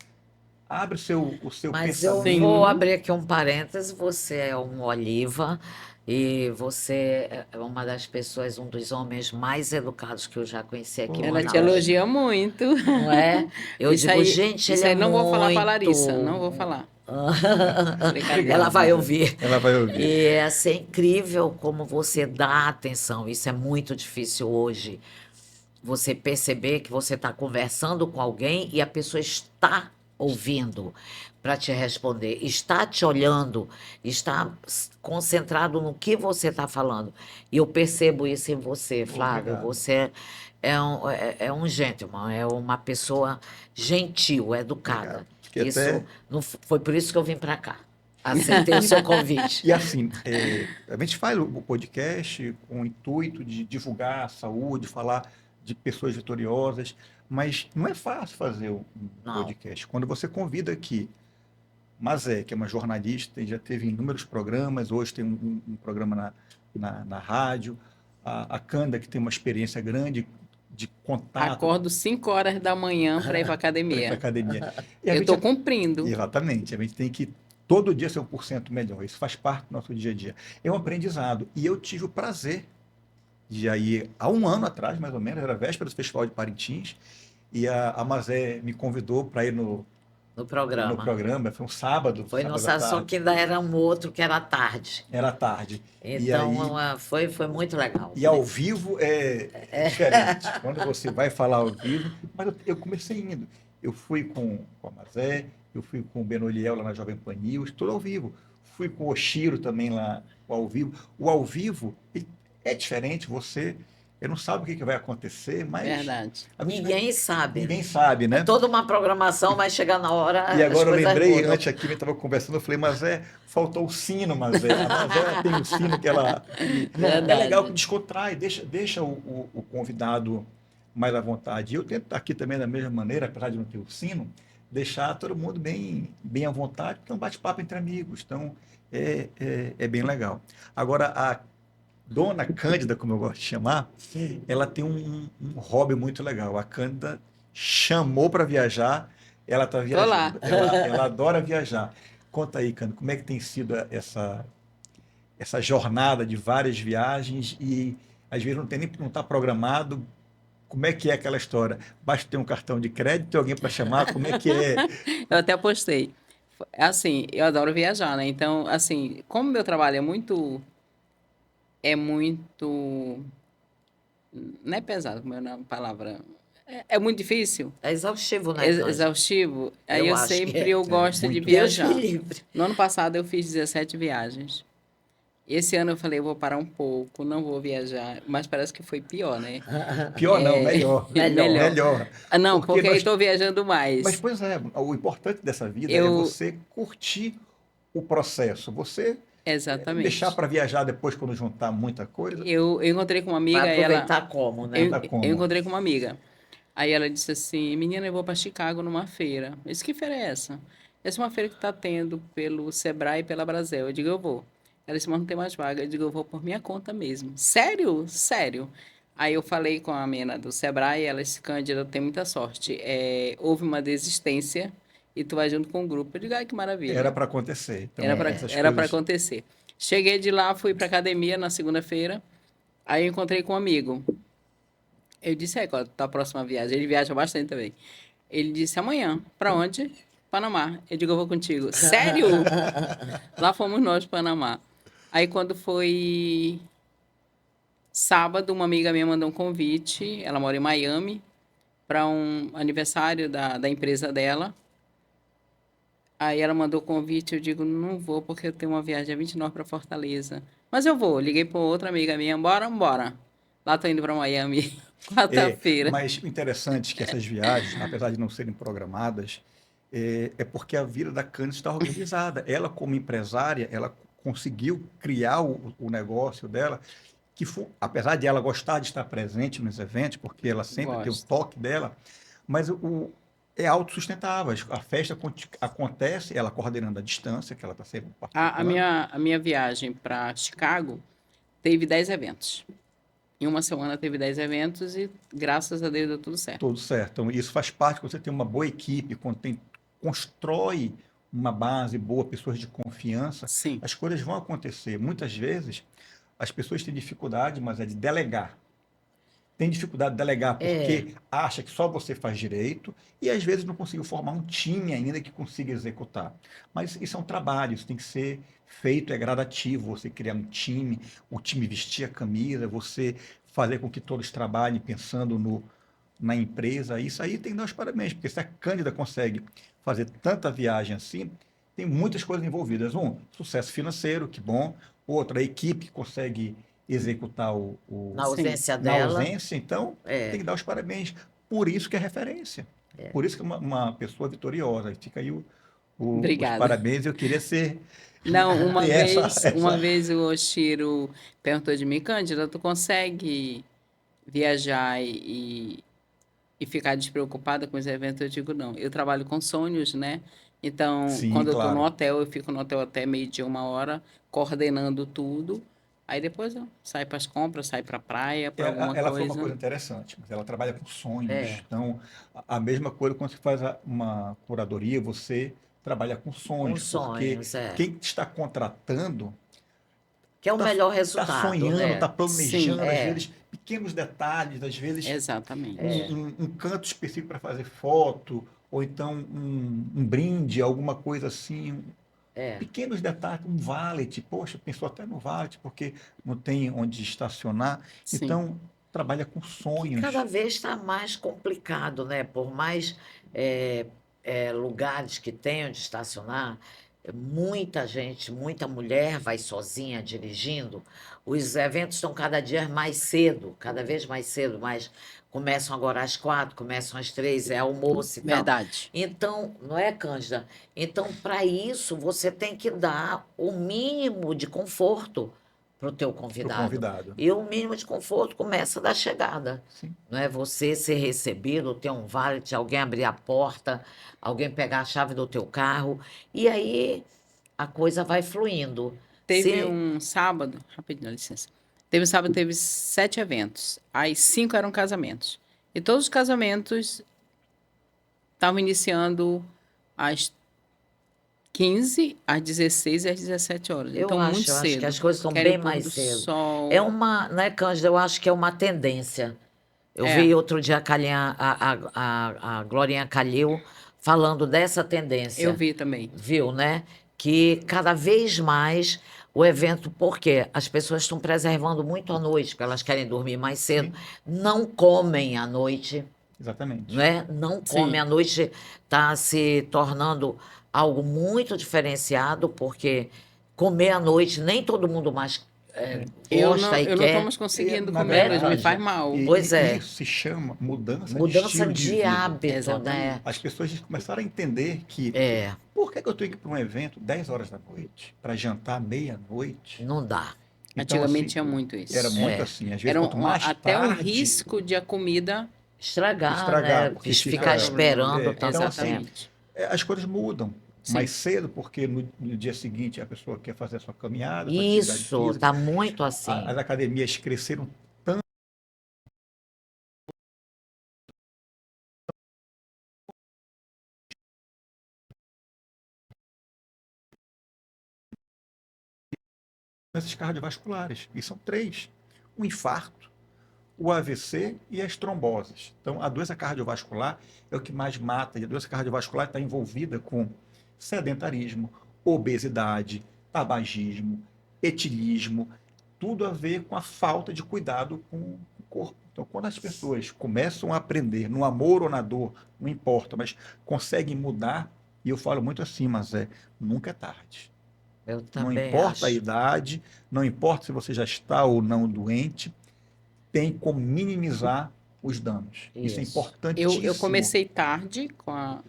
abre o seu Mas eu vou pensamento. Sim, abrir aqui um parêntese. Você é um Oliva e você é uma das pessoas, um dos homens mais educados que eu já conheci aqui em ela te Manaus. elogia muito. Não é? Eu digo, gente, ele Isso é aí não vou falar para muito. Larissa, não vou falar. Ela Brincadeira. vai ouvir. Ela vai ouvir. E é assim, incrível como você dá atenção. Isso é muito difícil hoje. Você perceber que você está conversando com alguém e a pessoa está ouvindo para te responder, está te olhando, está concentrado no que você está falando. E eu percebo isso em você, Flávio. Obrigado. Você é um gentleman, é uma pessoa gentil, Obrigado. educada. Fiquei Isso até. não foi por isso que eu vim para cá. Aceitei o seu convite. E assim, a gente faz o podcast com o intuito de divulgar a saúde, falar de pessoas vitoriosas, mas não é fácil fazer um Não. podcast. Quando você convida aqui Mazé, que é uma jornalista e já teve inúmeros programas, hoje tem um programa na rádio, a Canda, que tem uma experiência grande de contato Acordo 5 horas da manhã para ir para para ir para a academia. academia. E a Eu gente, estou cumprindo. exatamente, a gente tem que todo dia ser 1% melhor, isso faz parte do nosso dia a dia. É um aprendizado, e eu tive o prazer de aí, há um ano atrás, mais ou menos, era a véspera do Festival de Parintins, e a Mazé me convidou para ir no no programa. programa, foi um sábado, Foi no sábado à sábado, só tarde, que ainda era um outro que era à tarde. era à tarde. E Então, aí, foi muito legal. e ao vivo é diferente. Quando você vai falar ao vivo, mas eu comecei indo. Eu fui com a Mazé, eu fui com o Benoliel lá na Jovem Pan News, tudo ao vivo. Fui com o Oshiro também lá, o ao vivo. O ao vivo é diferente, eu não sabe o que vai acontecer, mas Verdade. a gente Ninguém sabe. ninguém sabe, É né? toda uma programação, vai chegar na hora, E as agora eu coisas lembrei, mudam. antes aqui, eu estava conversando, eu falei, Mazé, faltou o sino, Mazé. A Mazé ela tem o sino que é legal que Verdade. descontrai, deixa o convidado mais à vontade. E eu tento aqui também da mesma maneira, apesar de não ter o sino, deixar todo mundo bem à vontade, porque é um bate-papo entre amigos. Então, é bem legal. Agora, a Dona Cândida, como eu gosto de chamar, ela tem um hobby muito legal. A Cândida chamou para viajar, ela está Tô lá. viajando. Ela adora viajar. Conta aí, Cândida, como é que tem sido essa jornada de várias viagens e às vezes não está programado. Como é que é aquela história? Basta ter um cartão de crédito, ter alguém para chamar, como é que é? Eu até postei. Assim, eu adoro viajar, né? Então, assim, como meu trabalho é muito, não é pesado, como é a palavra, é muito difícil, É exaustivo, né, Cândido? exaustivo, aí Eu eu acho que sempre é. eu gosto de Muito. Deus me viajar. livre. No ano passado eu fiz 17 viagens. Esse ano eu falei, eu vou parar um pouco, não vou viajar, mas parece que foi pior, né? Pior não, melhor. Melhor. Melhor. Melhor. Ah, não, Porque porque aí nós estou viajando Mas, mais. pois é, o importante dessa vida é Eu, você curtir o processo. Você deixar exatamente. para viajar depois quando juntar muita coisa, Eu encontrei com uma Vai amiga, aproveitar como, não né? dá eu como. encontrei com uma amiga. Aí ela disse assim, menina, eu vou para Chicago numa feira. Eu disse, que feira é essa? Essa é uma feira que está tendo pelo Sebrae e pela Brasel. Eu digo, eu vou. Ela disse, mas não tem mais vaga. Eu digo, eu vou por minha conta mesmo. Sério? Sério. Aí eu falei com a menina do Sebrae, ela disse, Cândida, tem muita sorte. Houve uma desistência e tu vai junto com o grupo. Eu digo, ai, que Era maravilha. para acontecer. Então, Era para essas era para coisas. acontecer. Cheguei de lá, fui para academia na segunda-feira. Aí eu encontrei com um amigo. Eu disse, qual é a tua próxima viagem? Ele viaja bastante também. Ele disse, amanhã. Para onde? Panamá. Eu digo, eu vou contigo. Sério? Lá fomos nós, Panamá. Aí quando foi sábado, uma amiga minha mandou um convite. Ela mora em Miami, para um aniversário da empresa dela. Aí ela mandou o convite, eu digo, não vou, porque eu tenho uma viagem a 29 para Fortaleza. Mas eu vou. Liguei para outra amiga minha, bora, bora. Lá tô indo para Miami, quarta-feira. Mas o interessante é que essas viagens, apesar de não serem programadas, é porque a vida da Candice está organizada. Ela, como empresária, ela conseguiu criar o negócio dela, apesar de ela gostar de estar presente nos eventos, porque ela sempre tem o Gosto. toque dela, mas é autossustentável. A festa acontece, ela coordenando a distância, que ela está sempre A, a participando, minha, a minha viagem para Chicago teve 10 eventos. Em uma semana teve 10 eventos e, graças a Deus, deu tudo certo. tudo certo. Então, isso faz parte quando você tem uma boa equipe, constrói uma base boa, pessoas de confiança, Sim, as coisas vão acontecer. Muitas vezes, as pessoas têm dificuldade, mas é de delegar. Tem dificuldade de delegar É, porque acha que só você faz direito e às vezes não conseguiu formar um time ainda que consiga executar. Mas isso é um trabalho, isso tem que ser feito, é gradativo, você criar um time, o time vestir a camisa, você fazer com que todos trabalhem pensando na empresa. Isso aí tem que dar os parabéns, porque se a Cândida consegue fazer tanta viagem assim, tem muitas coisas envolvidas. Um, sucesso financeiro, que bom. Outra, a equipe que consegue executar na sim. ausência na dela, ausência, então tem é. que dar os parabéns. Por isso que é referência. Por isso que é uma pessoa vitoriosa. Fica aí os Obrigada. parabéns. Eu queria Não, ter uma vez o Oshiro perguntou de mim, Cândida, tu consegue viajar e ficar despreocupada com os eventos? Eu digo, não. Eu trabalho com sonhos, né? Então, Sim, quando eu tô no claro. hotel, eu fico no hotel até meio-dia, uma hora, coordenando tudo. Aí depois eu saio para as compras, saio para praia, para alguma Ela foi uma coisa. coisa interessante, mas ela trabalha com sonhos. É, Então, a mesma coisa quando você faz uma curadoria, você trabalha com com sonhos, porque sonhos, é. quem está contratando Que é o melhor tá resultado, sonhando, né? tá Sim, planejando, às é, vezes, pequenos detalhes, às vezes exatamente. um canto específico para fazer foto, ou então um brinde, alguma coisa assim, é. pequenos detalhes, um valet, poxa, pensou até no valet, porque não tem onde estacionar. Sim, Então, trabalha com Que cada sonhos. vez está mais complicado, né? Por mais eh, lugares que tenham de estacionar, muita gente, muita mulher vai sozinha dirigindo. Os eventos estão cada dia mais cedo, cada vez mais cedo, mas começam agora às 4, começam às 3, é almoço e tal. verdade. Então, não é, Cândida? Então, para isso, você tem que dar o mínimo de conforto para o teu Para o convidado. convidado. E o mínimo de conforto começa da chegada. Sim. Não é você ser recebido, ter um valet, alguém abrir a porta, alguém pegar a chave do teu carro, e aí a coisa vai fluindo. Teve Se um sábado, rapidinho, dá licença. Teve um sábado, teve 7 eventos. Aí 5 eram casamentos. E todos os casamentos estavam iniciando às 15, às 16 e às 17 horas. eu Então, muito acho que cedo. as coisas estão Querem bem o pôr mais do cedo. É sol. uma, né, Cândida? Eu acho que é uma tendência. Eu É, vi outro dia a Glorinha Calil falando dessa eu tendência. vi também. Viu, né? Que cada vez mais o evento, porque as pessoas estão preservando muito a noite, porque elas querem dormir mais cedo, Sim, não comem à noite, exatamente. né? Não comem Sim. à noite, está se tornando algo muito diferenciado, porque comer à noite nem todo mundo mais gosta e Eu não tô quer, mais conseguindo Na não comer à é, noite, me verdade, faz Canja? mal. Pois é, isso se chama mudança de mudança estilo de de vida. hábito, né? Exatamente. As pessoas começaram a entender que É, por que que eu tenho que ir para um evento 10 horas da noite, para jantar meia-noite? não dá. Então, Antigamente assim, tinha muito era isso. muito assim. Às vezes, Era quanto mais até um tarde, risco de a comida Estragar, estragar, né? porque dar Ficar fica. problema. esperando Então, tanto assim, tempo. Exatamente. as coisas mudam mais Sim. cedo, porque no dia seguinte a pessoa quer fazer a sua caminhada, sua atividade Isso, física. tá muito As assim. academias cresceram tanto, doenças cardiovasculares, e são três: o infarto, o AVC e as tromboses. Então, a doença cardiovascular é o que mais mata, e a doença cardiovascular está envolvida com sedentarismo, obesidade, tabagismo, etilismo, tudo a ver com a falta de cuidado com o corpo. Então, quando as pessoas começam a aprender, no amor ou na dor, não importa, mas conseguem mudar, e eu falo muito assim, mas nunca é tarde. Eu Não também importa a acho. idade, não importa se você já está ou não doente, tem como minimizar os danos. Isso é Isso. Eu importantíssimo. comecei tarde Eu não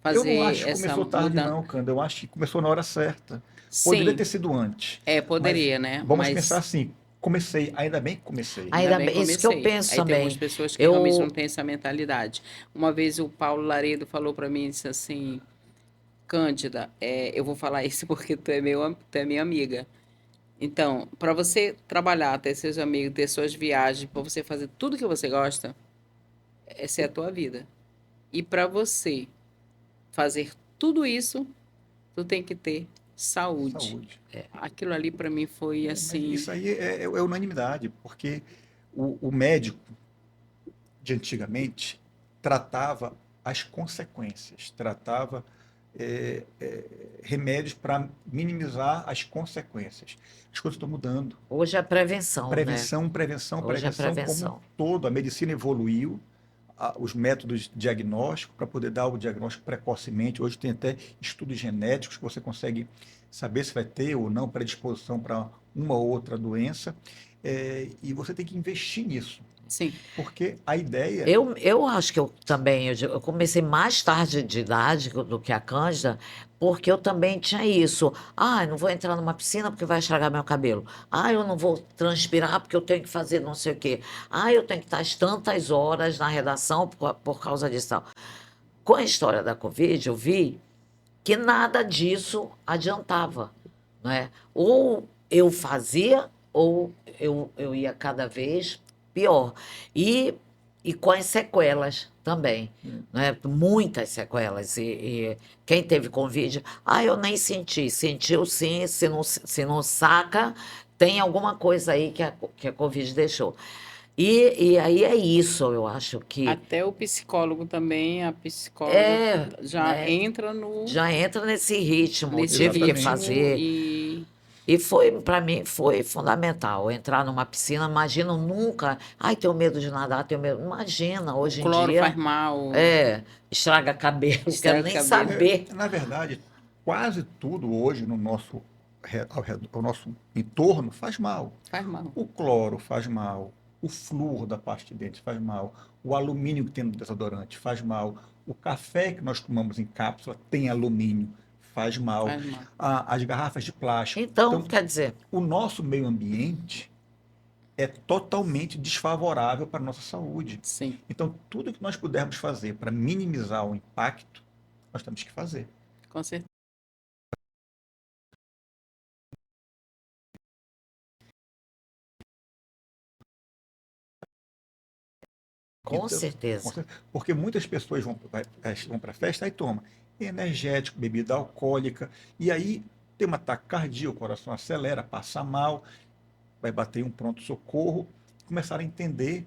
fazer acho que essa começou tarde, mudança. não, Canda. Eu acho que começou na hora certa. Poderia ter Sim, sido antes. Mas poderia, né? vamos pensar Mas assim: comecei, ainda bem que comecei. ainda Ainda bem bem, isso que eu comecei. penso Aí tem algumas também. pessoas que realmente não Eu, têm essa mentalidade. Uma vez o Paulo Laredo falou para mim, disse assim, Cândida, eu vou falar isso porque tu é minha amiga. Então, para você trabalhar, ter seus amigos, ter suas viagens, para você fazer tudo que você gosta, essa é a tua vida. E para você fazer tudo isso, tu tem que ter saúde. Saúde. Aquilo ali para mim foi Mas assim, isso aí é unanimidade, porque o médico de antigamente tratava as consequências, tratava remédios para minimizar as consequências. As coisas estão mudando. hoje é prevenção, né? Prevenção, prevenção, Hoje é prevenção como um prevenção. todo. A medicina evoluiu, os métodos diagnósticos para poder dar o diagnóstico precocemente. Hoje tem até estudos genéticos que você consegue saber se vai ter ou não predisposição para uma ou outra doença. E você tem que investir nisso, sim, porque a ideia. Eu acho que eu também, eu comecei mais tarde de idade do que a Cândida, porque eu também tinha isso. Ah, eu não vou entrar numa piscina porque vai estragar meu cabelo. Ah, eu não vou transpirar porque eu tenho que fazer não sei o quê. Ah, eu tenho que estar às tantas horas na redação por causa disso. Tal. Com a história da Covid, eu vi que nada disso adiantava, não é? Ou eu fazia, ou eu ia cada vez pior. E, e com as sequelas também, não é? Muitas sequelas. E quem teve Covid, eu nem senti. Sentiu sim, se não saca, tem alguma coisa aí que a Covid deixou. E aí é isso, eu acho que Até o psicólogo também, a psicóloga é, já né, entra já entra nesse ritmo, nesse tive que Exatamente. ritmo fazer. e E foi, para mim, foi fundamental entrar numa piscina. Imagina, nunca. Ai, tenho medo de nadar, tenho medo. Imagina, o hoje em cloro faz dia, mal, estraga cabelo, quero estraga o nem cabelo. saber. Na verdade, quase tudo hoje no nosso, ao nosso entorno faz mal. Faz mal. O cloro faz mal, o flúor da pasta de dente faz mal, o alumínio que tem no desodorante faz mal, o café que nós tomamos em cápsula tem alumínio, faz mal, Faz mal. as garrafas de plástico. Então, Então, quer dizer, o nosso meio ambiente é totalmente desfavorável para a nossa saúde. Sim, Então, tudo que nós pudermos fazer para minimizar o impacto, nós temos que fazer. com certeza. com Então, certeza. porque muitas pessoas vão para a festa e tomam energético, bebida alcoólica, e aí tem um ataque cardíaco, o coração acelera, passa mal, vai bater em um pronto-socorro, começaram a entender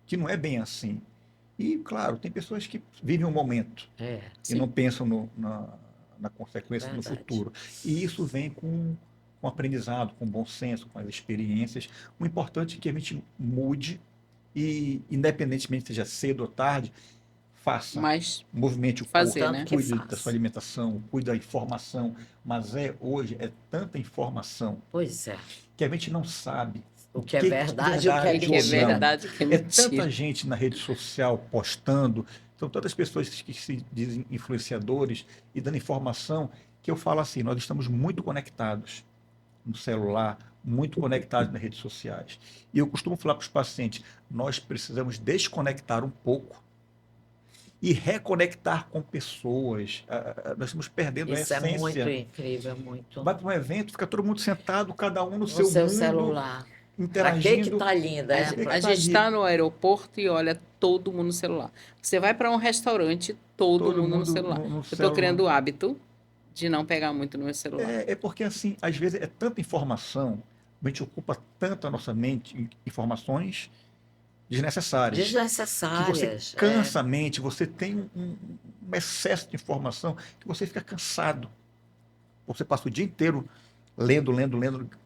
que não é bem assim. E, claro, tem pessoas que vivem o momento É, e não Sim, pensam na consequência no verdade. futuro. E isso vem com aprendizado, com bom senso, com as experiências. O importante é que a gente mude e, independentemente seja cedo ou tarde, faça. mas Movimente o fazer, corpo, Contanto né? que cuide da sua faça. alimentação, cuide da informação. Mas hoje é tanta informação Pois é. que a gente não sabe o O que é que é verdade e o O que é que verdade que é ou não. mentira. verdade, o que é É tanta mentira. gente na rede social postando, são tantas pessoas que se dizem influenciadores e dando informação que eu falo assim, nós estamos muito conectados no celular, muito conectados nas redes sociais. E eu costumo falar para os pacientes, nós precisamos desconectar um pouco e reconectar com pessoas. Nós estamos perdendo a Isso é muito essência. incrível, muito. Vai para um evento, fica todo mundo sentado, cada um no No seu seu mundo, celular. Para que interagindo. tá linda, A, é? Por que que a está gente ali? está no aeroporto e olha todo mundo no celular. Você vai para um restaurante, todo Todo mundo no mundo celular. no Eu estou celular. criando o hábito de não pegar muito no meu celular. É porque, assim, às vezes é tanta informação, a gente ocupa tanto a nossa mente em informações desnecessárias, que você Desnecessárias. É. cansa a mente, você tem um excesso de informação que você fica cansado. Você passa o dia inteiro lendo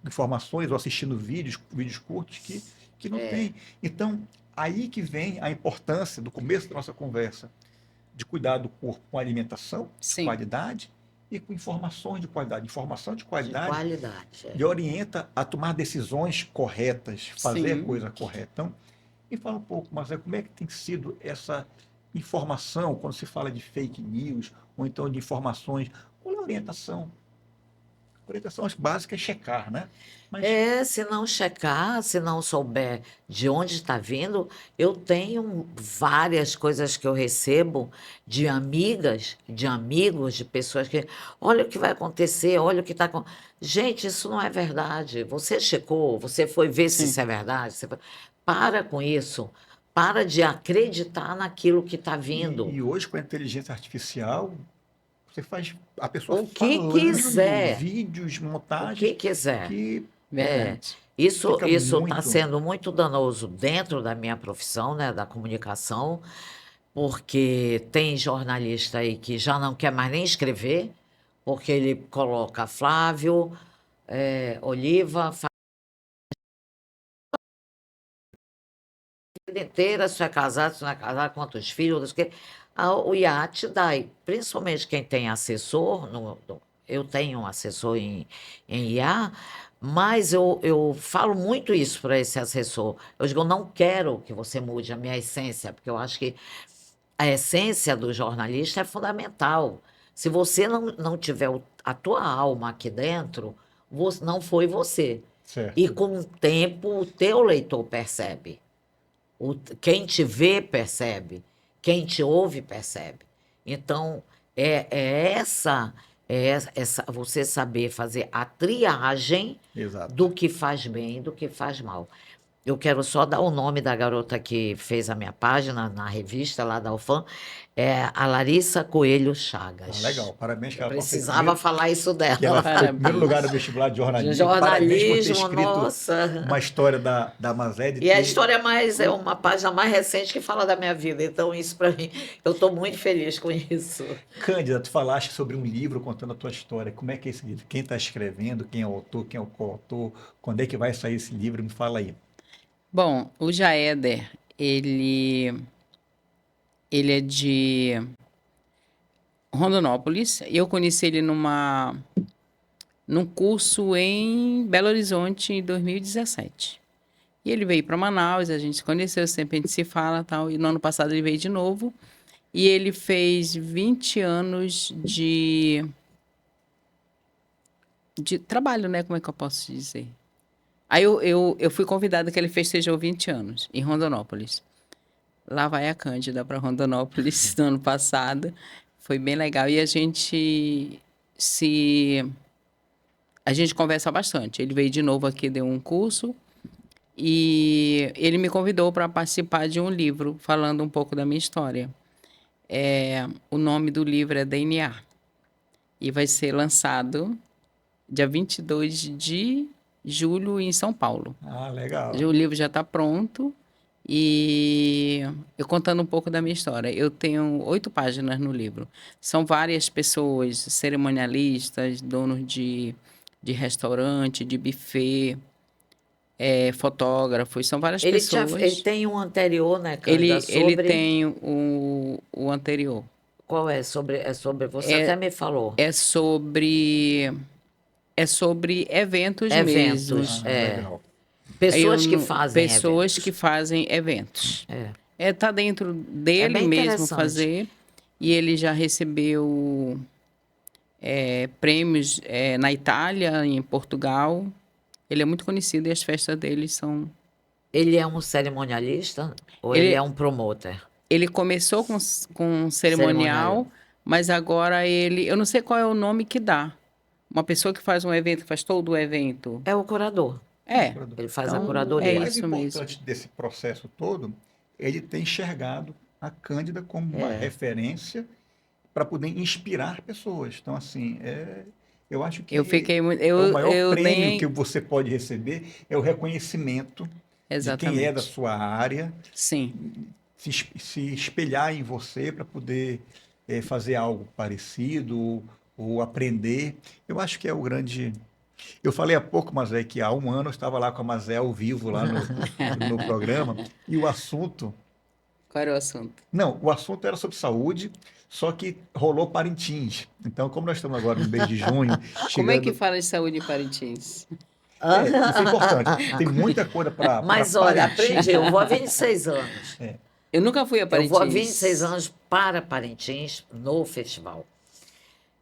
informações ou assistindo vídeos curtos que não tem. Então, aí que vem a importância do começo da nossa conversa, de cuidar do corpo com alimentação de Sim, qualidade e com informações de qualidade. Informação de De qualidade qualidade. lhe orienta a tomar decisões corretas, fazer a sim. coisa correta. Então, me fala um pouco, mas como é que tem sido essa informação quando se fala de fake news ou então de informações? Qual é a orientação? A orientação básica é checar, né? Mas Se não checar, se não souber de onde está vindo, eu tenho várias coisas que eu recebo de amigas, de amigos, de pessoas que, olha o que vai acontecer, olha o que está acontecendo. Gente, isso não é verdade. Você checou, você foi ver se isso Sim. é verdade. Para com isso. Para de acreditar naquilo que está vindo. e hoje com a inteligência artificial, você faz a pessoa O que falando, quiser, vídeos, o que montagens quiser. que É, Verdade. isso fica isso está muito. sendo muito danoso dentro da minha profissão, né, da comunicação, porque tem jornalista aí que já não quer mais nem escrever, porque ele coloca Flávio, Oliva, vida inteira, se é casado, se não é casado, quantos filhos, não sei o quê. O iate dá, e principalmente quem tem assessor, eu tenho um assessor em IA, mas eu falo muito isso para esse assessor. Eu digo, eu não quero que você mude a minha essência, porque eu acho que a essência do jornalista é fundamental. Se você não tiver a tua alma aqui dentro, não foi você. E Certo. com o tempo, o teu leitor percebe. Quem te vê percebe, quem te ouve percebe. Então, essa você saber fazer a triagem Exato. do que faz bem e do que faz mal. eu quero só dar o nome da garota que fez a minha página na revista lá da UFAM, é a Larissa Coelho Chagas. Legal, parabéns que ela foi Precisava primeiro, falar isso que ela dela. foi em primeiro lugar no Parabéns. vestibular de De jornalismo. Parabéns por ter jornalismo, escrito nossa. uma história da Mazé de E a ter... história mais é uma página mais recente que fala da minha vida. Então, isso para mim, eu estou muito feliz com isso. Cândida, tu falaste sobre um livro contando a tua história. Como é que é esse livro? Quem está escrevendo? Quem é o autor? Quem é o coautor? Quando é que vai sair esse livro? Me fala aí. Bom, o Jaéder, ele é de Rondonópolis. Eu conheci ele num curso em Belo Horizonte em 2017. E ele veio para Manaus, a gente se conheceu, sempre a gente se fala, tal. E no ano passado ele veio de novo. E ele fez 20 anos de trabalho, né? Como é que eu posso dizer? Aí eu fui convidada que ele festejou 20 anos em Rondonópolis. Lá vai a Cândida para Rondonópolis no ano passado. Foi bem legal. E a gente conversa bastante. Ele veio de novo aqui, deu um curso. E ele me convidou para participar de um livro falando um pouco da minha história. O nome do livro é DNA. E vai ser lançado dia 22 de julho em São Paulo. Ah, legal. O livro já está pronto e eu contando um pouco da minha história. Eu tenho 8 páginas no livro. São várias pessoas, cerimonialistas, donos de restaurante, de buffet, fotógrafos, são várias pessoas. Ele tem um anterior, né, Cândida, Ele tem o anterior. Qual é? Sobre você até me falou. É sobre eventos mesmo. Eventos, Legal. pessoas Eu que não- fazem Pessoas eventos. que fazem eventos. É. Tá dentro dele bem mesmo interessante. fazer. E ele já recebeu prêmios na Itália, em Portugal. Ele é muito conhecido e as festas dele são... Ele é um cerimonialista ou ele Ele- é um promotor? Ele começou com Cerimonial. cerimonial, mas agora eu não sei qual é o nome que dá. Uma pessoa que faz um evento, que faz todo o evento. É o curador. Ele Ele faz a Então, curadoria. é O mais isso mesmo. importante desse processo todo, ele tem enxergado a Cândida como uma referência para poder inspirar pessoas. Então, assim, eu acho que Eu fiquei muito... o maior eu prêmio nem... que você pode receber é o reconhecimento de quem é da Exatamente. sua área, Sim. se espelhar em você para poder fazer algo parecido ou aprender. Eu acho que é o grande. Eu falei há pouco, mas é que há um ano eu estava lá com a Mazé ao vivo lá no programa e o assunto. Qual era o assunto? Não, o assunto era sobre saúde, só que rolou Parintins. Então, como nós estamos agora no mês de junho, Como é que chegando. fala de saúde em Parintins? Isso é importante. Tem muita coisa para. Mas olha, aprendi. Eu vou há 26 anos. Eu nunca fui a Eu Parintins. vou há 26 anos para Parintins no festival.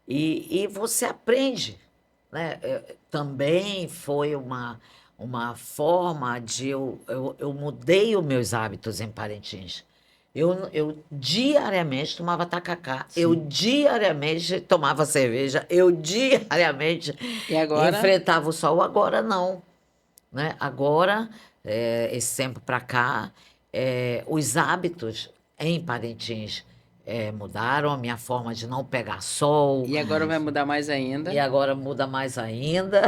E você aprende, né? Também foi uma forma de... Eu mudei os meus hábitos em Parintins. Eu diariamente tomava tacacá, eu diariamente tomava cerveja, eu diariamente E agora? enfrentava o sol. Agora não, né? Agora, esse tempo para cá, os hábitos em Parintins mudaram, a minha forma de não pegar sol, E agora vai mudar mais ainda. e agora muda mais ainda,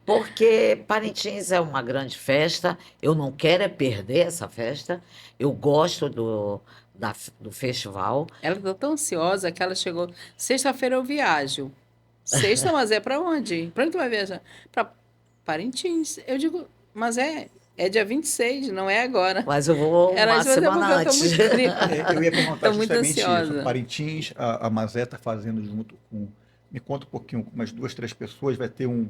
porque Parintins é uma grande festa, eu não quero perder essa festa, eu gosto do festival. Ela tá tão ansiosa que ela chegou. Sexta-feira eu viajo. Sexta, mas é para onde? Para onde tu vai viajar? Para Parintins. Eu digo, mas é dia 26, não é agora. Mas eu vou Ela uma disse, mas é semana porque eu tô antes. muito curiosa. Eu ia perguntar Tô muito justamente isso. ansiosa. Parintins, a Mazé está fazendo junto com. Me conta um pouquinho, com umas 2, 3 pessoas, vai ter um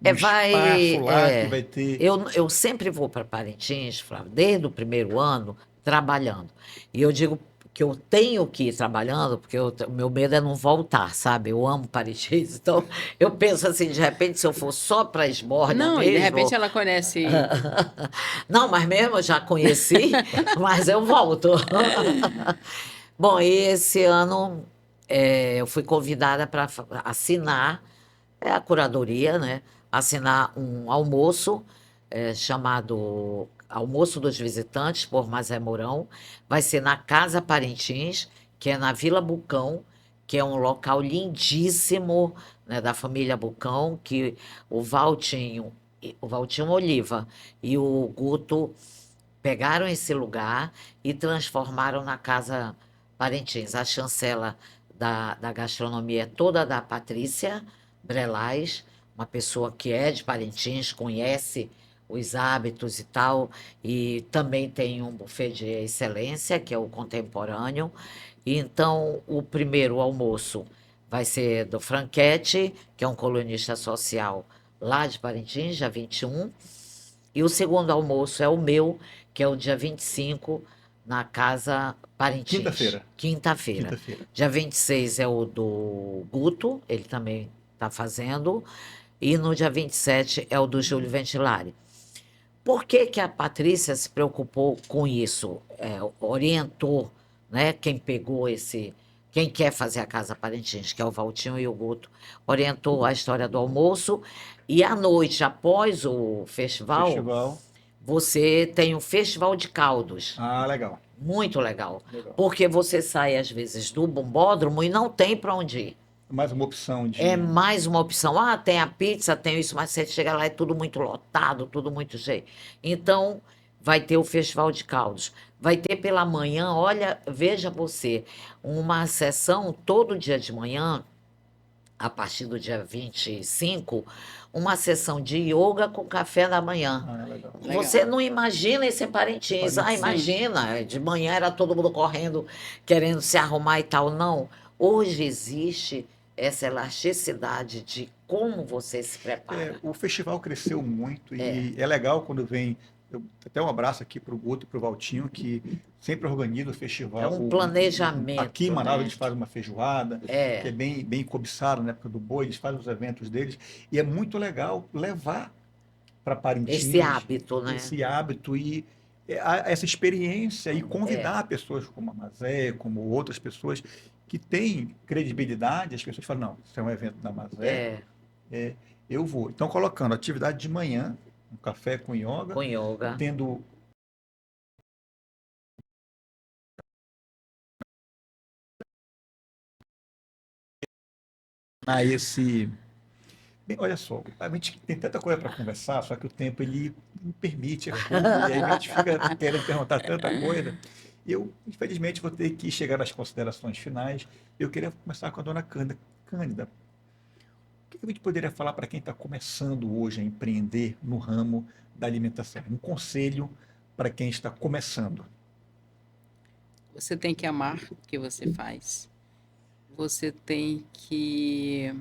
espaço lá que vai ter. Eu sempre vou para Parintins, Flávio, desde o primeiro ano, trabalhando. E eu digo que eu tenho que ir trabalhando, porque o meu medo é não voltar, sabe? Eu amo Parintins, então eu penso assim, de repente, se eu for só para esborda Não, mesmo... e de repente ela conhece. Não, mas mesmo eu já conheci, mas eu volto. Bom, e esse ano eu fui convidada para assinar a curadoria, né? Assinar um almoço chamado Almoço dos Visitantes, por Mazé Mourão. Vai ser na Casa Parintins, que é na Vila Bucão, que é um local lindíssimo, né, da família Bucão, que o Valtinho, o Valtinho Oliva e o Guto pegaram esse lugar e transformaram na Casa Parintins. A chancela da gastronomia é toda da Patrícia Brelais, uma pessoa que é de Parintins, conhece os hábitos e tal, e também tem um buffet de excelência, que é o contemporâneo. E então, o primeiro almoço vai ser do Franchetti, que é um colunista social lá de Parintins, dia 21. E o segundo almoço é o meu, que é o dia 25 na Casa Parintins. Quinta-feira. Quinta-feira. Quinta-feira. Dia 26 é o do Guto, ele também está fazendo. E no dia 27 é o do Júlio Ventilari. Por que que a Patrícia se preocupou com isso? Orientou, né, quem pegou quem quer fazer a Casa Parintins, que é o Valtinho e o Guto, orientou a história do almoço. E à noite, após o festival, Festival. você tem o Festival de Caldos. Ah, legal. Muito legal. Legal. Porque você sai, às vezes, do bombódromo e não tem para onde ir. Mais uma opção de. É mais uma opção. Ah, tem a pizza, tem isso, mas você chega lá é tudo muito lotado, tudo muito cheio. Então, vai ter o Festival de Caldos. Vai ter pela manhã, olha, veja você, uma sessão todo dia de manhã, a partir do dia 25, uma sessão de yoga com café da manhã. Ah, legal. Legal. Você não imagina esse Parintins. Ah, Parintins. imagina, de manhã era todo mundo correndo, querendo se arrumar e tal. Não. Hoje existe essa elasticidade de como você se prepara. O festival cresceu muito e é legal quando vem. Até um abraço aqui para o Guto e para o Valtinho, que sempre organiza o festival. É um planejamento, Aqui em Manaus né? eles fazem uma feijoada, que é bem cobiçado na época do boi, eles fazem os eventos deles. E é muito legal levar para Parintins Esse hábito, né? esse hábito e essa experiência e convidar pessoas como a Mazé, como outras pessoas que têm credibilidade. As pessoas falam, não, isso é um evento da Mazé, eu vou. Então, colocando atividade de manhã, um café com yoga, Com yoga. tendo esse... Bem, olha só, a gente tem tanta coisa para conversar, só que o tempo ele não permite, é curto, e aí a gente fica querendo perguntar tanta coisa. E eu, infelizmente, vou ter que chegar nas considerações finais. Eu queria começar com a dona Cândida. Cândida, o que a gente poderia falar para quem está começando hoje a empreender no ramo da alimentação? Um conselho para quem está começando. Você tem que amar o que você faz. Você tem que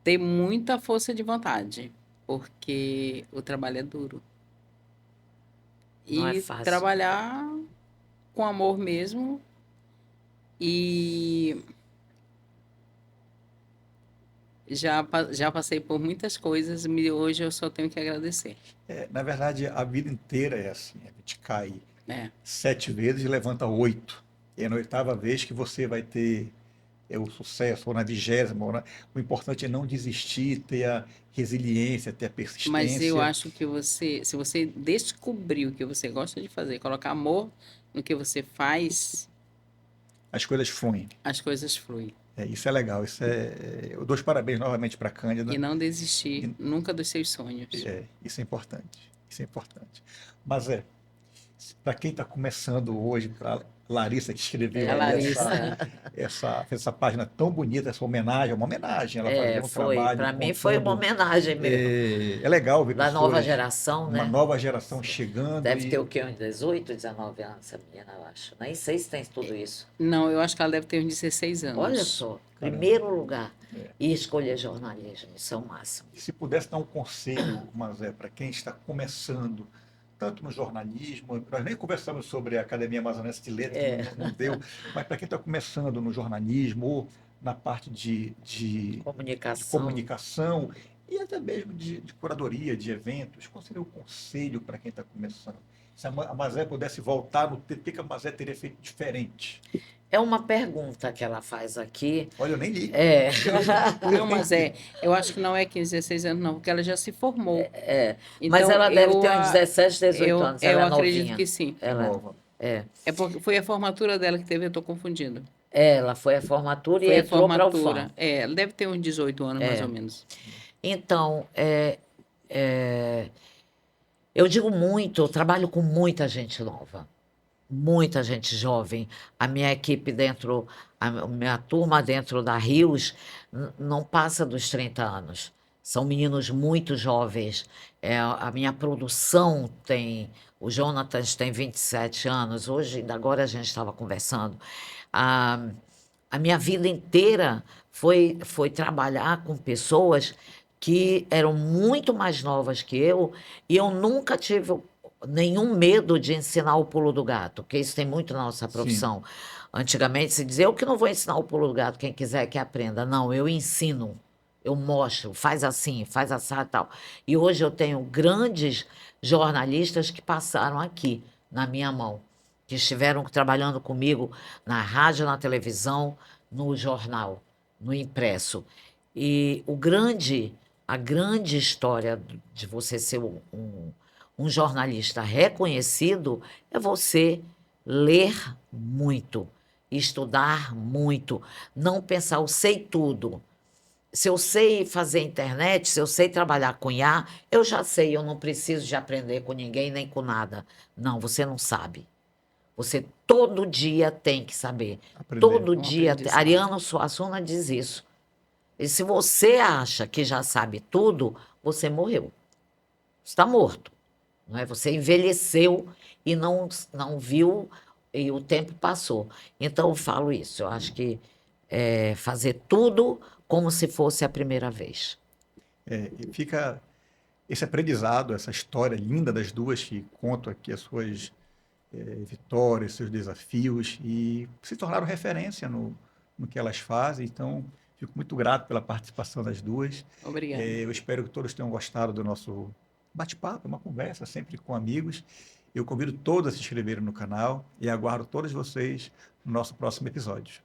ter muita força de vontade, porque o trabalho é duro. Não é E fácil. trabalhar com amor mesmo. E já passei por muitas coisas e hoje eu só tenho que agradecer. Na verdade, a vida inteira é assim. A gente cai É. 7 vezes e levanta 8. E é na 8ª vez que você vai ter o sucesso, ou na 20ª. O importante é não desistir, ter a resiliência, ter a persistência. Mas eu acho que se você descobrir o que você gosta de fazer, colocar amor no que você faz, As coisas fluem. as coisas fluem. Isso é legal. Eu dou os parabéns novamente para a Cândida. E não desistir nunca dos seus sonhos. Isso é importante. Isso é importante. Mas para quem está começando hoje, para Larissa que escreveu A aí Larissa. essa página tão bonita, essa homenagem, uma homenagem, ela fazia um Foi. trabalho Para mim foi uma contando, homenagem mesmo. é legal ver Da nova pessoas, geração, uma né? nova geração chegando Deve e ter o quê? Uns 18, 19 anos, essa menina, eu acho. Nem sei se tem tudo isso. Não, eu acho que ela deve ter uns 16 anos. Olha só, Caramba. primeiro lugar. E escolher jornalismo, isso é o máximo. se pudesse dar um conselho, Mazé, para quem está começando, tanto no jornalismo, nós nem conversamos sobre a Academia Amazonense de Letras, não deu, mas para quem está começando no jornalismo ou na parte de Comunicação. comunicação e até mesmo de curadoria de eventos, qual seria o conselho para quem está começando? Se a Mazé pudesse voltar no tempo, o que a Mazé teria feito diferente? É uma pergunta que ela faz aqui. Olha, eu nem li. É, Não, mas eu acho que não é 15, 16 anos, não, porque ela já se formou. mas Então, ela deve ter uns a- 17, 18 anos. eu Ela é acredito novinha. que sim. Ela Nova. é. É porque foi a formatura dela que teve, eu estou confundindo. Ela foi a formatura e Foi a entrou para o FAM. formatura. Ela deve ter uns 18 anos, mais ou menos. Então, é, eu digo muito, eu trabalho com muita gente nova, muita gente jovem. A minha equipe dentro, a minha turma dentro da Rios não passa dos 30 anos. São meninos muito jovens. A minha produção tem. O Jonatas tem 27 anos. Hoje, ainda agora a gente estava conversando. A, a minha vida inteira foi trabalhar com pessoas que eram muito mais novas que eu, e eu nunca tive nenhum medo de ensinar o pulo do gato, porque isso tem muito na nossa profissão. Antigamente se dizia, eu que não vou ensinar o pulo do gato, quem quiser que aprenda. Não, eu ensino, eu mostro, faz assim, faz assim e tal. E hoje eu tenho grandes jornalistas que passaram aqui na minha mão, que estiveram trabalhando comigo na rádio, na televisão, no jornal, no impresso. E a grande história de você ser um jornalista reconhecido é você ler muito, estudar muito, não pensar, eu sei tudo. Se eu sei fazer internet, se eu sei trabalhar com IA, eu já sei, eu não preciso de aprender com ninguém nem com nada. Não, você não sabe. Você todo dia tem que saber. Aprender. Todo Um dia. aprendizado. Ariano Suassuna diz isso. E se você acha que já sabe tudo, você morreu. Você está morto. Não é? Você envelheceu e não viu, e o tempo passou. Então, eu falo isso. Eu acho que fazer tudo como se fosse a primeira vez. E fica esse aprendizado, essa história linda das duas que contam aqui as suas vitórias, seus desafios e se tornaram referência no que elas fazem. Então, fico muito grato pela participação das duas. Obrigada. Eu espero que todos tenham gostado do nosso bate-papo, uma conversa sempre com amigos. Eu convido todos a se inscreverem no canal e aguardo todos vocês no nosso próximo episódio.